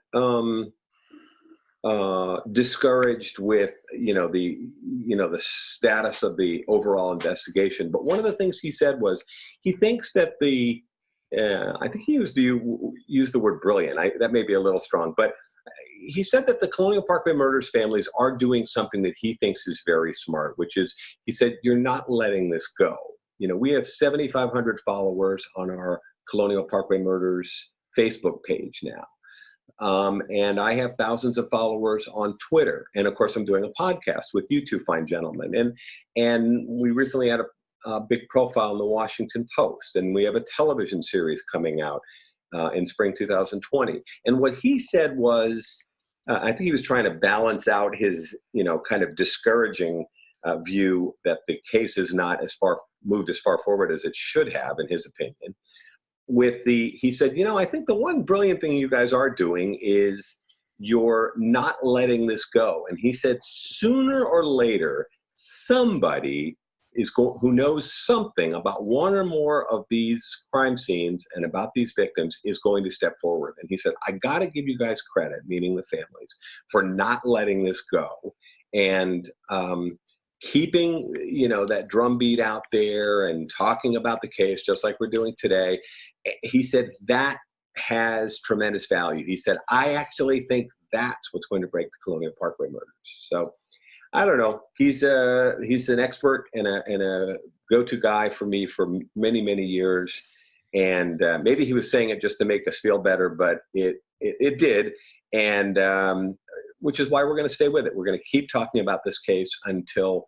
discouraged with, the status of the overall investigation. But one of the things he said was he thinks that I think he used the word brilliant. That may be a little strong, but he said that the Colonial Parkway Murders families are doing something that he thinks is very smart, which is, he said, you're not letting this go. We have 7,500 followers on our Colonial Parkway Murders Facebook page now. And I have thousands of followers on Twitter. And of course, I'm doing a podcast with you two fine gentlemen. And we recently had a big profile in the Washington Post. And we have a television series coming out in spring 2020. And what he said was, I think he was trying to balance out his, kind of discouraging view that the case is not moved as far forward as it should have, in his opinion. He said, I think the one brilliant thing you guys are doing is you're not letting this go. And he said, sooner or later, somebody who knows something about one or more of these crime scenes and about these victims is going to step forward. And he said, I got to give you guys credit, meaning the families, for not letting this go and keeping, that drumbeat out there and talking about the case, just like we're doing today. He said that has tremendous value. He said, I actually think that's what's going to break the Colonial Parkway murders. So I don't know. He's an expert and a go-to guy for me for many, many years. And maybe he was saying it just to make us feel better, but it did. And which is why we're going to stay with it. We're going to keep talking about this case until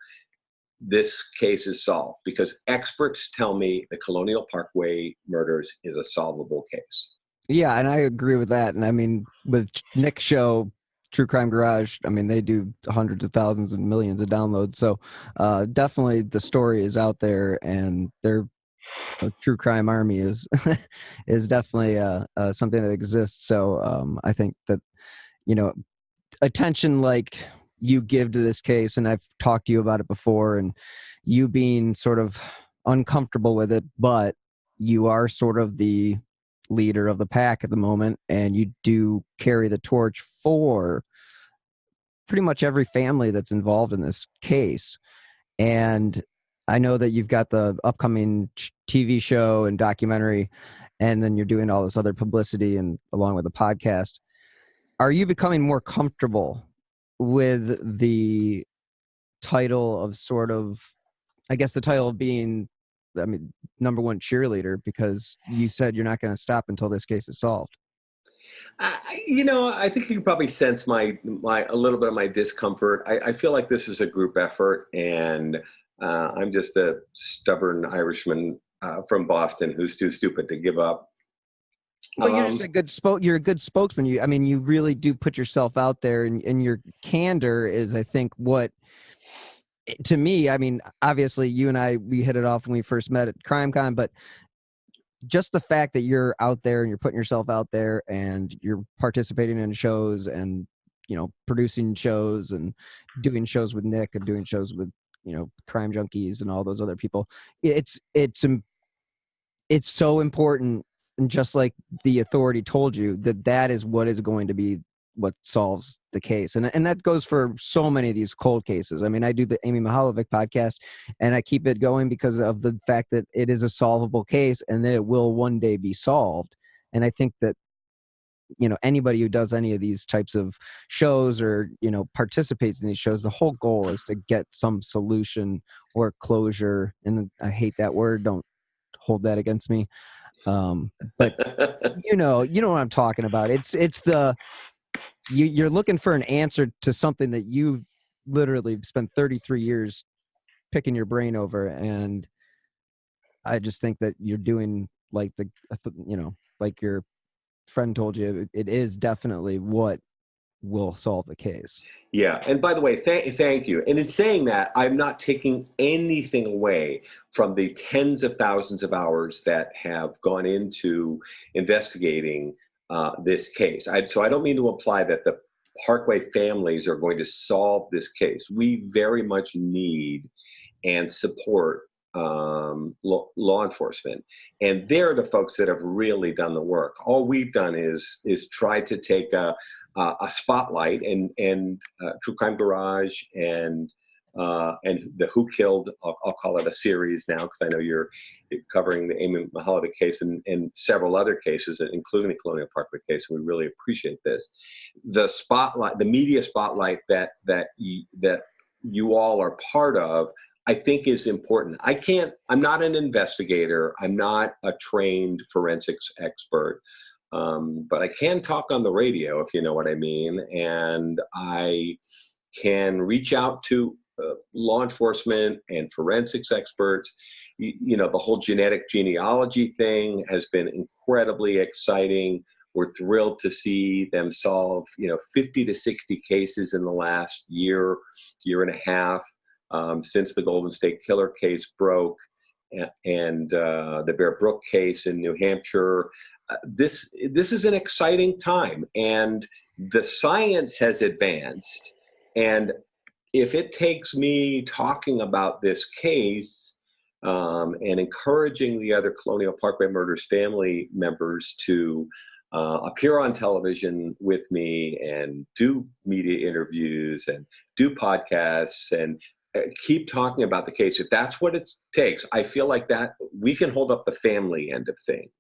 this case is solved, because experts tell me the Colonial Parkway murders is a solvable case. Yeah, and I agree with that. And I mean, with Nic's show, True Crime Garage, I mean, they do hundreds of thousands and millions of downloads. So definitely the story is out there, and their true crime army is is definitely something that exists. So I think that, attention like you give to this case, and I've talked to you about it before, and you being sort of uncomfortable with it, but you are sort of the leader of the pack at the moment, and you do carry the torch for pretty much every family that's involved in this case. And I know that you've got the upcoming TV show and documentary, and then you're doing all this other publicity and along with the podcast. Are you becoming more comfortable with the title of sort of, I guess the title of being, I mean, number one cheerleader, because you said you're not going to stop until this case is solved? I think you can probably sense my a little bit of my discomfort. I feel like this is a group effort, and I'm just a stubborn Irishman from Boston who's too stupid to give up. Well, you're just a good you're a good spokesman. You really do put yourself out there, and your candor is, I think, what, to me, I mean, obviously you and I, we hit it off when we first met at CrimeCon, but just the fact that you're out there and you're putting yourself out there and you're participating in shows and, producing shows and doing shows with Nic and doing shows with, Crime Junkies and all those other people. It's so important. And just like the authority told you, that is what is going to be what solves the case. And that goes for so many of these cold cases. I mean, I do the Amy Mihaljevic podcast, and I keep it going because of the fact that it is a solvable case and that it will one day be solved. And I think that, anybody who does any of these types of shows or, participates in these shows, the whole goal is to get some solution or closure. And I hate that word. Don't hold that against me. But you know what I'm talking about. It's you're looking for an answer to something that you literally spent 33 years picking your brain over. And I just think that you're doing like like your friend told you, it is definitely what will solve the case. Yeah. And by the way, thank you. And in saying that, I'm not taking anything away from the tens of thousands of hours that have gone into investigating this case. So I don't mean to imply that the Parkway families are going to solve this case. We very much need and support law enforcement, and they're the folks that have really done the work. All we've done is try to take a spotlight and True Crime Garage and the Who Killed. I'll call it a series now, because I know you're covering the Amy Mihaljevic case and several other cases, including the Colonial Parkway case. And we really appreciate this. The spotlight, the media spotlight that you all are part of, I think is important. I'm not an investigator. I'm not a trained forensics expert. But I can talk on the radio, if you know what I mean. And I can reach out to law enforcement and forensics experts. The whole genetic genealogy thing has been incredibly exciting. We're thrilled to see them solve, 50 to 60 cases in the last year and a half. Since the Golden State Killer case broke and the Bear Brook case in New Hampshire. This is an exciting time, and the science has advanced. And if it takes me talking about this case and encouraging the other Colonial Parkway Murders family members to appear on television with me and do media interviews and do podcasts and keep talking about the case, if that's what it takes, I feel like that we can hold up the family end of things.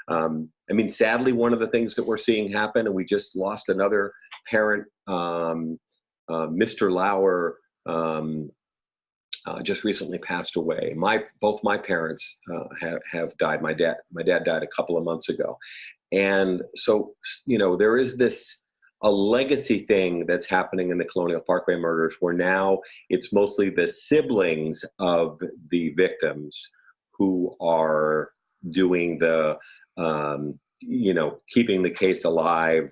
I mean, sadly, one of the things that we're seeing happen, and we just lost another parent, Mr. Lauer, just recently passed away. Both my parents have died. My dad died a couple of months ago. And so, there is a legacy thing that's happening in the Colonial Parkway murders, where now it's mostly the siblings of the victims who are doing the, keeping the case alive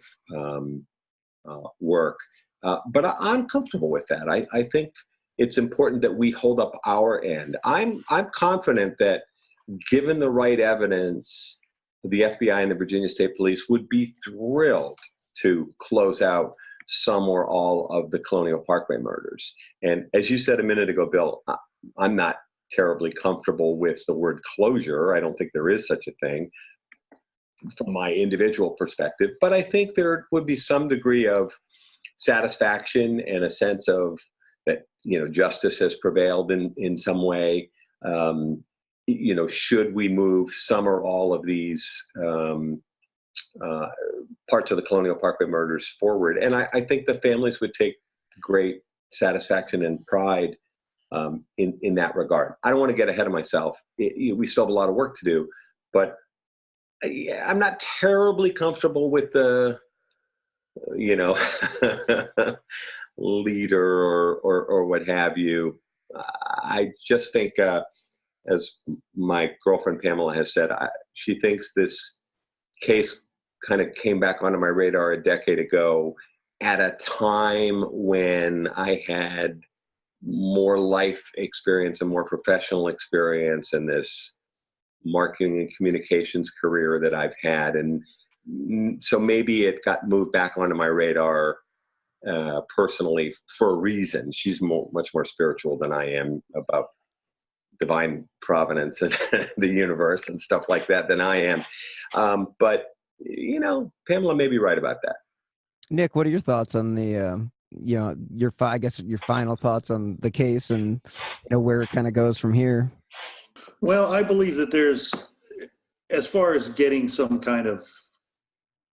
work. But I'm comfortable with that. I think it's important that we hold up our end. I'm confident that given the right evidence, the FBI and the Virginia State Police would be thrilled to close out some or all of the Colonial Parkway murders. And as you said a minute ago, Bill, I'm not terribly comfortable with the word closure. I don't think there is such a thing from my individual perspective, but I think there would be some degree of satisfaction and a sense of that, justice has prevailed in some way. Should we move some or all of these parts of the Colonial Parkway murders forward? And I think the families would take great satisfaction and pride in that regard. I don't want to get ahead of myself. We still have a lot of work to do, but I'm not terribly comfortable with the, leader or what have you. I just think, as my girlfriend Pamela has said, she thinks this case kind of came back onto my radar a decade ago at a time when I had more life experience and more professional experience in this marketing and communications career that I've had. And so maybe it got moved back onto my radar personally for a reason. She's much more spiritual than I am about divine providence and the universe and stuff like that than I am. But, Pamela may be right about that. Nick, what are your thoughts on the, your final thoughts on the case and, where it kind of goes from here? Well, I believe that there's, as far as getting some kind of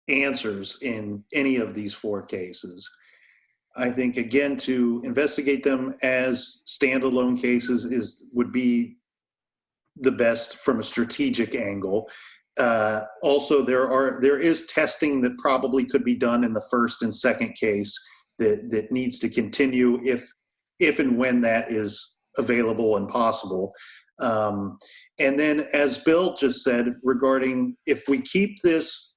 answers in any of these four cases, I think, again, to investigate them as standalone cases would be the best from a strategic angle. Also, there is testing that probably could be done in the first and second case that needs to continue if and when that is available and possible. And then, as Bill just said, regarding if we keep this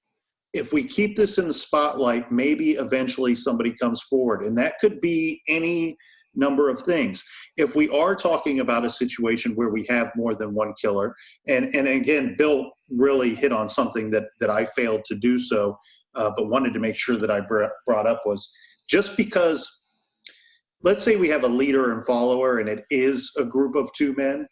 in the spotlight, maybe eventually somebody comes forward, and that could be any number of things. If we are talking about a situation where we have more than one killer, and again, Bill really hit on something that I failed to do so, but wanted to make sure that I brought up, was just because, let's say we have a leader and follower and it is a group of two men,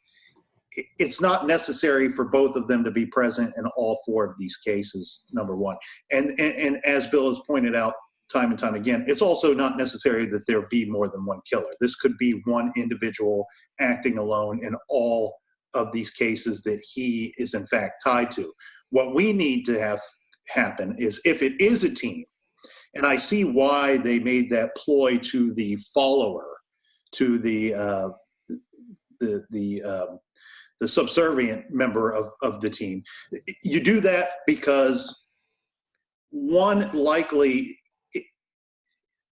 it's not necessary for both of them to be present in all four of these cases, number one. And as Bill has pointed out time and time again, it's also not necessary that there be more than one killer. This could be one individual acting alone in all of these cases that he is in fact tied to. What we need to have happen is, if it is a team, and I see why they made that ploy to the follower, to the subservient member of the team. You do that because, one, likely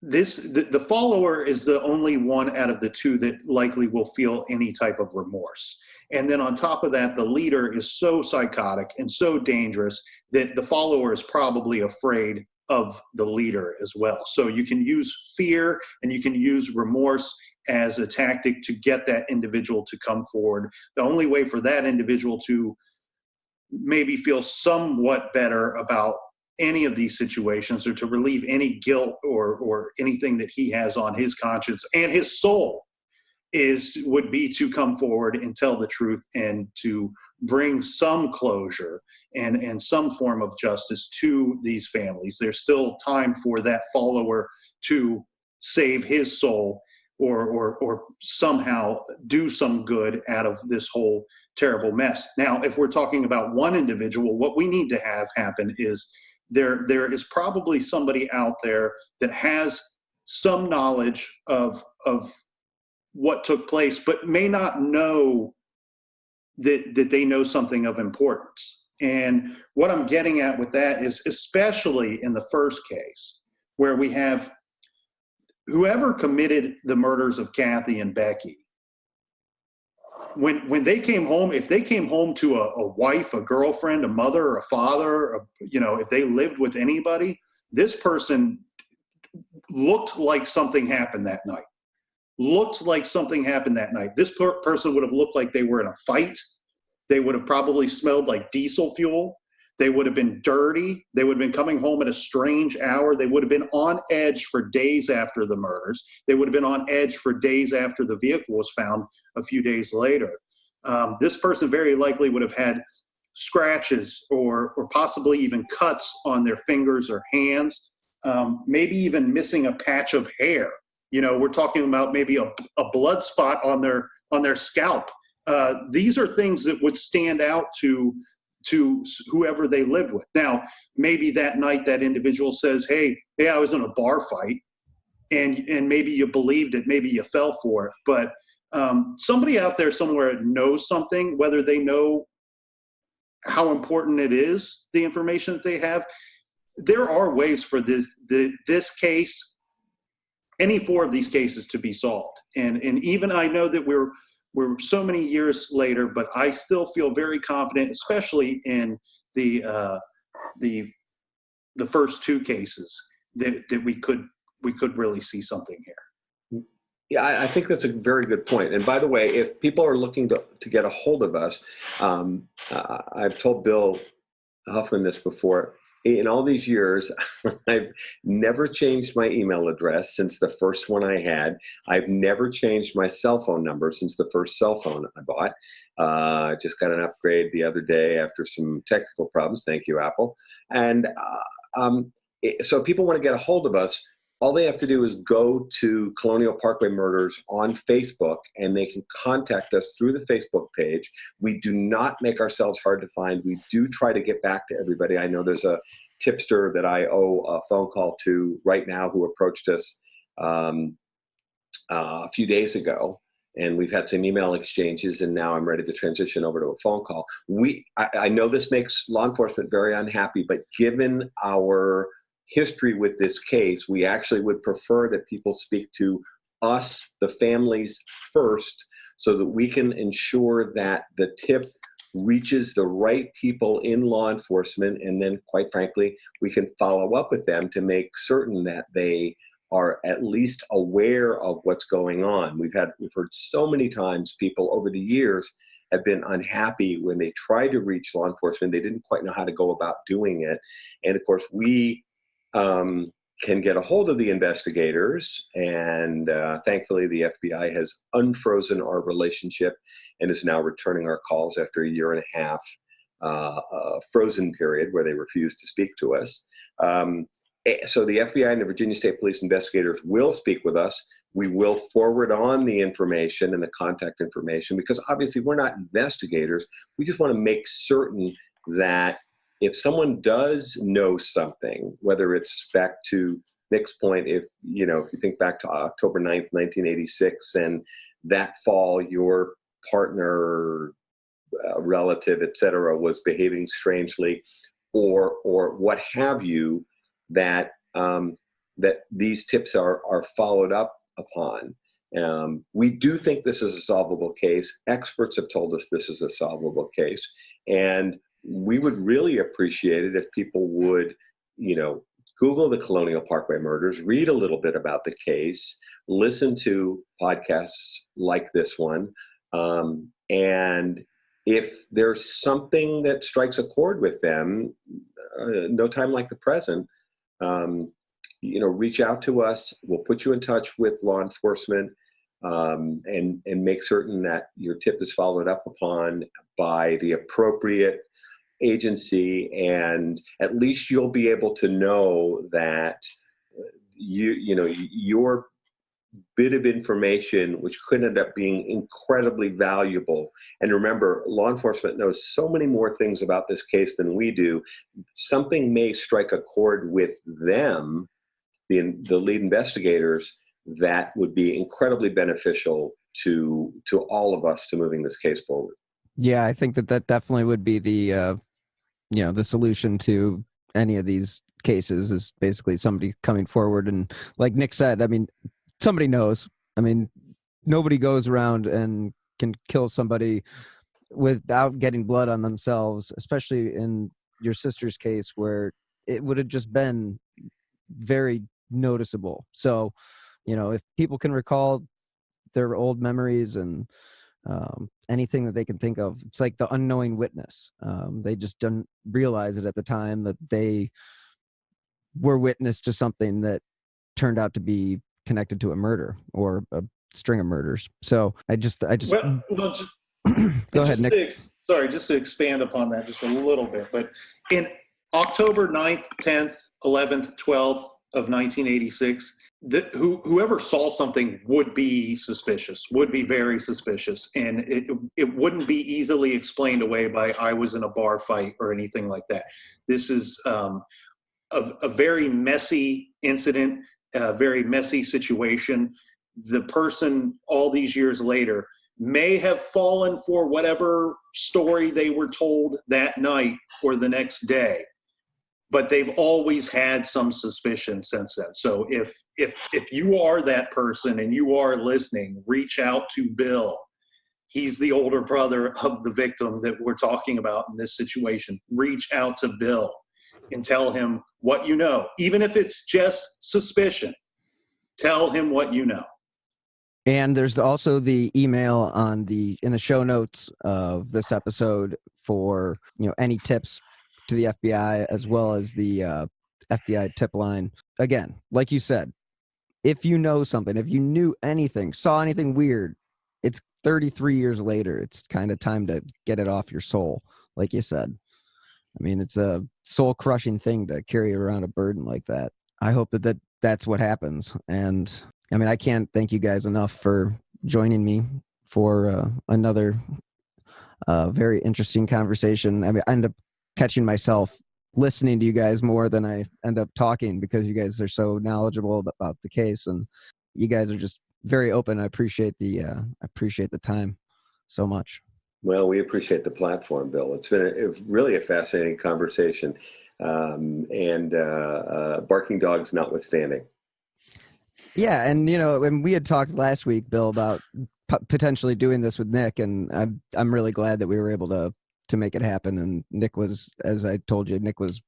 the follower is the only one out of the two that likely will feel any type of remorse. And then on top of that, the leader is so psychotic and so dangerous that the follower is probably afraid of the leader as well. So you can use fear and you can use remorse as a tactic to get that individual to come forward. The only way for that individual to maybe feel somewhat better about any of these situations, or to relieve any guilt or anything that he has on his conscience and his soul, would be to come forward and tell the truth and to bring some closure and some form of justice to these families. There's still time for that follower to save his soul or somehow do some good out of this whole terrible mess. Now, if we're talking about one individual, what we need to have happen is there is probably somebody out there that has some knowledge of what took place, but may not know that they know something of importance. And what I'm getting at with that is, especially in the first case, where we have whoever committed the murders of Cathy and Becky, when they came home, if they came home to a wife, a girlfriend, a mother, a father, if they lived with anybody, this person looked like something happened that night. This person would have looked like they were in a fight. They would have probably smelled like diesel fuel. They would have been dirty. They would have been coming home at a strange hour. They would have been on edge for days after the murders. They would have been on edge for days after the vehicle was found a few days later. This person very likely would have had scratches or possibly even cuts on their fingers or hands, maybe even missing a patch of hair. We're talking about maybe a blood spot on their scalp. These are things that would stand out to whoever they lived with. Now, maybe that night that individual says, hey, I was in a bar fight, and maybe you believed it, maybe you fell for it. But somebody out there somewhere knows something, whether they know how important it is, the information that they have. There are ways for this case, any four of these cases, to be solved. And even I know that we're so many years later, but I still feel very confident, especially in the first two cases, that we could really see something here. Yeah, I think that's a very good point. And by the way, if people are looking to get a hold of us, I've told Bill Huffman this before. In all these years, I've never changed my email address since the first one I had. I've never changed my cell phone number since the first cell phone I bought. Just got an upgrade the other day after some technical problems. Thank you, Apple. And so people want to get a hold of us. All they have to do is go to Colonial Parkway Murders on Facebook, and they can contact us through the Facebook page. We do not make ourselves hard to find. We do try to get back to everybody. I know there's a tipster that I owe a phone call to right now who approached us a few days ago, and we've had some email exchanges, and now I'm ready to transition over to a phone call. I know this makes law enforcement very unhappy, but given our history with this case, we actually would prefer that people speak to us, the families, first, so that we can ensure that the tip reaches the right people in law enforcement, and then, quite frankly, we can follow up with them to make certain that they are at least aware of what's going on. We've heard so many times people over the years have been unhappy when they tried to reach law enforcement. They didn't quite know how to go about doing it. And of course, we can get a hold of the investigators, and thankfully the FBI has unfrozen our relationship and is now returning our calls after a year and a half frozen period where they refused to speak to us. So the FBI and the Virginia State Police investigators will speak with us. We will forward on the information and the contact information, because obviously we're not investigators. We just want to make certain that if someone does know something, whether it's back to Nick's point, if you think back to October 9th, 1986, and that fall your partner, relative, etc., was behaving strangely, or what have you, that these tips are followed up upon. We do think this is a solvable case. Experts have told us this is a solvable case, and we would really appreciate it if people would, Google the Colonial Parkway Murders, read a little bit about the case, listen to podcasts like this one, and if there's something that strikes a chord with them, no time like the present, reach out to us. We'll put you in touch with law enforcement, and make certain that your tip is followed up upon by the appropriate agency, and at least you'll be able to know that your bit of information which could end up being incredibly valuable. And remember, law enforcement knows so many more things about this case than we do. Something may strike a chord with them, the lead investigators, that would be incredibly beneficial to all of us to moving this case forward. Yeah, I think that definitely would be the the solution to any of these cases, is basically somebody coming forward. And like Nick said, I mean, somebody knows. I mean, nobody goes around and can kill somebody without getting blood on themselves, especially in your sister's case where it would have just been very noticeable. So, if people can recall their old memories and anything that they can think of, it's like the unknowing witness. They just didn't realize it at the time that they were witness to something that turned out to be connected to a murder or a string of murders. So I just well, just go ahead, Nick. Just to expand upon that just a little bit, but in October 9th, 10th, 11th, 12th of 1986, whoever saw something would be suspicious, would be very suspicious, and it wouldn't be easily explained away by I was in a bar fight or anything like that. This is a very messy incident, a very messy situation. The person all these years later may have fallen for whatever story they were told that night or the next day, but they've always had some suspicion since then. So if you are that person and you are listening, reach out to Bill. He's the older brother of the victim that we're talking about in this situation. Reach out to Bill and tell him what you know. Even if it's just suspicion, tell him what you know. And there's also the email in the show notes of this episode for any tips to the FBI, as well as the FBI tip line. Again, like you said, if you know something, if you knew anything, saw anything weird, it's 33 years later. It's kind of time to get it off your soul, like you said. I mean, it's a soul-crushing thing to carry around a burden like that. I hope that's what happens. And I mean, I can't thank you guys enough for joining me for another very interesting conversation. I mean, I end up catching myself listening to you guys more than I end up talking, because you guys are so knowledgeable about the case, and you guys are just very open. I appreciate the time so much. Well, we appreciate the platform, Bill. It's been really a fascinating conversation, and barking dogs notwithstanding. Yeah, and when we had talked last week, Bill, about potentially doing this with Nick, and I'm really glad that we were able to make it happen. And Nick was, as I told you, Nick was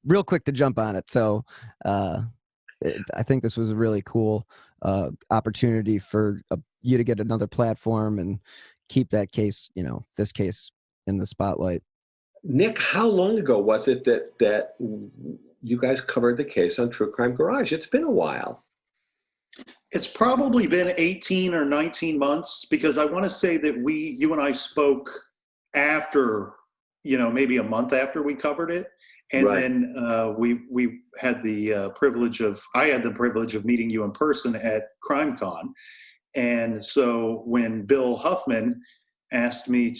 real quick to jump on it. So I think this was a really cool opportunity for you to get another platform and keep that case, this case in the spotlight. Nick, how long ago was it that you guys covered the case on True Crime Garage? It's been a while. It's probably been 18 or 19 months, because I want to say that you and I spoke after, maybe a month after we covered it. And right. Then we had the privilege of meeting you in person at CrimeCon. And so when Bill Huffman asked me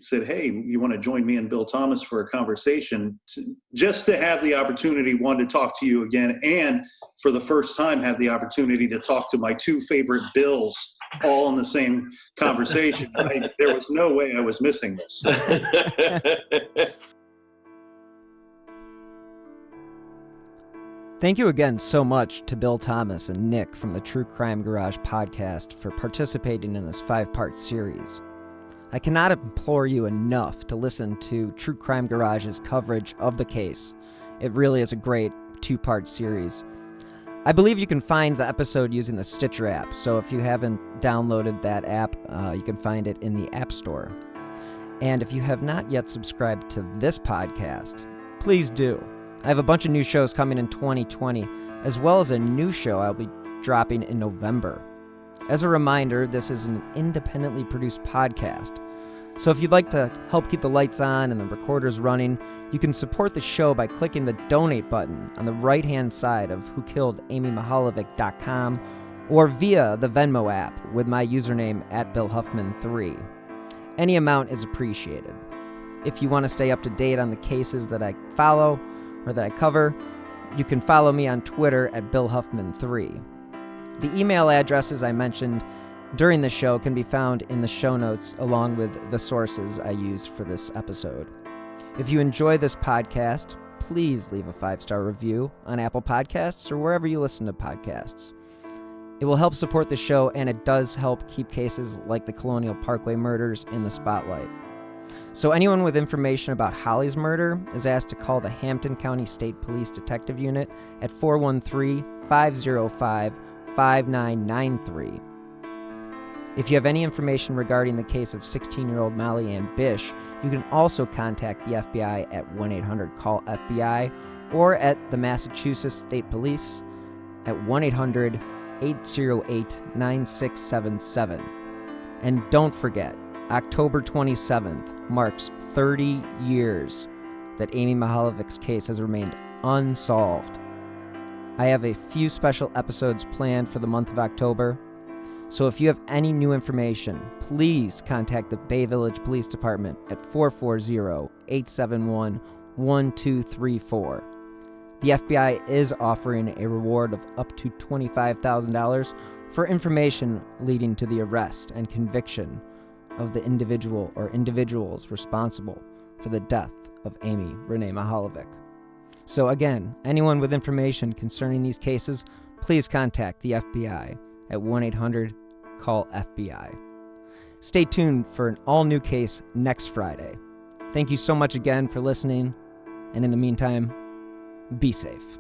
said, hey, you want to join me and Bill Thomas for a conversation, just to have the opportunity, one, to talk to you again, and for the first time have the opportunity to talk to my two favorite Bills all in the same conversation. There was no way I was missing this. Thank you again so much to Bill Thomas and Nick from the True Crime Garage podcast for participating in this 5-part series. I cannot implore you enough to listen to True Crime Garage's coverage of the case. It really is a great 2-part series. I believe you can find the episode using the Stitcher app, so if you haven't downloaded that app, you can find it in the App Store. And if you have not yet subscribed to this podcast, please do. I have a bunch of new shows coming in 2020, as well as a new show I'll be dropping in November. As a reminder, this is an independently produced podcast, So if you'd like to help keep the lights on and the recorders running, you can support the show by clicking the donate button on the right-hand side of whokilledamymihalovic.com or via the Venmo app with my username @BillHuffman3. Any amount is appreciated. If you want to stay up to date on the cases that I follow or that I cover, you can follow me on Twitter @BillHuffman3. The email addresses I mentioned during the show can be found in the show notes along with the sources I used for this episode. If you enjoy this podcast, please leave a 5-star review on Apple Podcasts or wherever you listen to podcasts. It will help support the show, and it does help keep cases like the Colonial Parkway murders in the spotlight. So anyone with information about Holly's murder is asked to call the Hampton County State Police Detective Unit at 413-505-5993. If you have any information regarding the case of 16-year-old Molly Ann Bish, you can also contact the FBI at 1-800-CALL-FBI or at the Massachusetts State Police at 1-800-808-9677. And don't forget, October 27th marks 30 years that Amy Mihalovic's case has remained unsolved. I have a few special episodes planned for the month of October, so if you have any new information, please contact the Bay Village Police Department at 440-871-1234. The FBI is offering a reward of up to $25,000 for information leading to the arrest and conviction of the individual or individuals responsible for the death of Amy Renee Mihalovic. So again, anyone with information concerning these cases, please contact the FBI at 1-800-CALL-FBI. Stay tuned for an all-new case next Friday. Thank you so much again for listening, and in the meantime, be safe.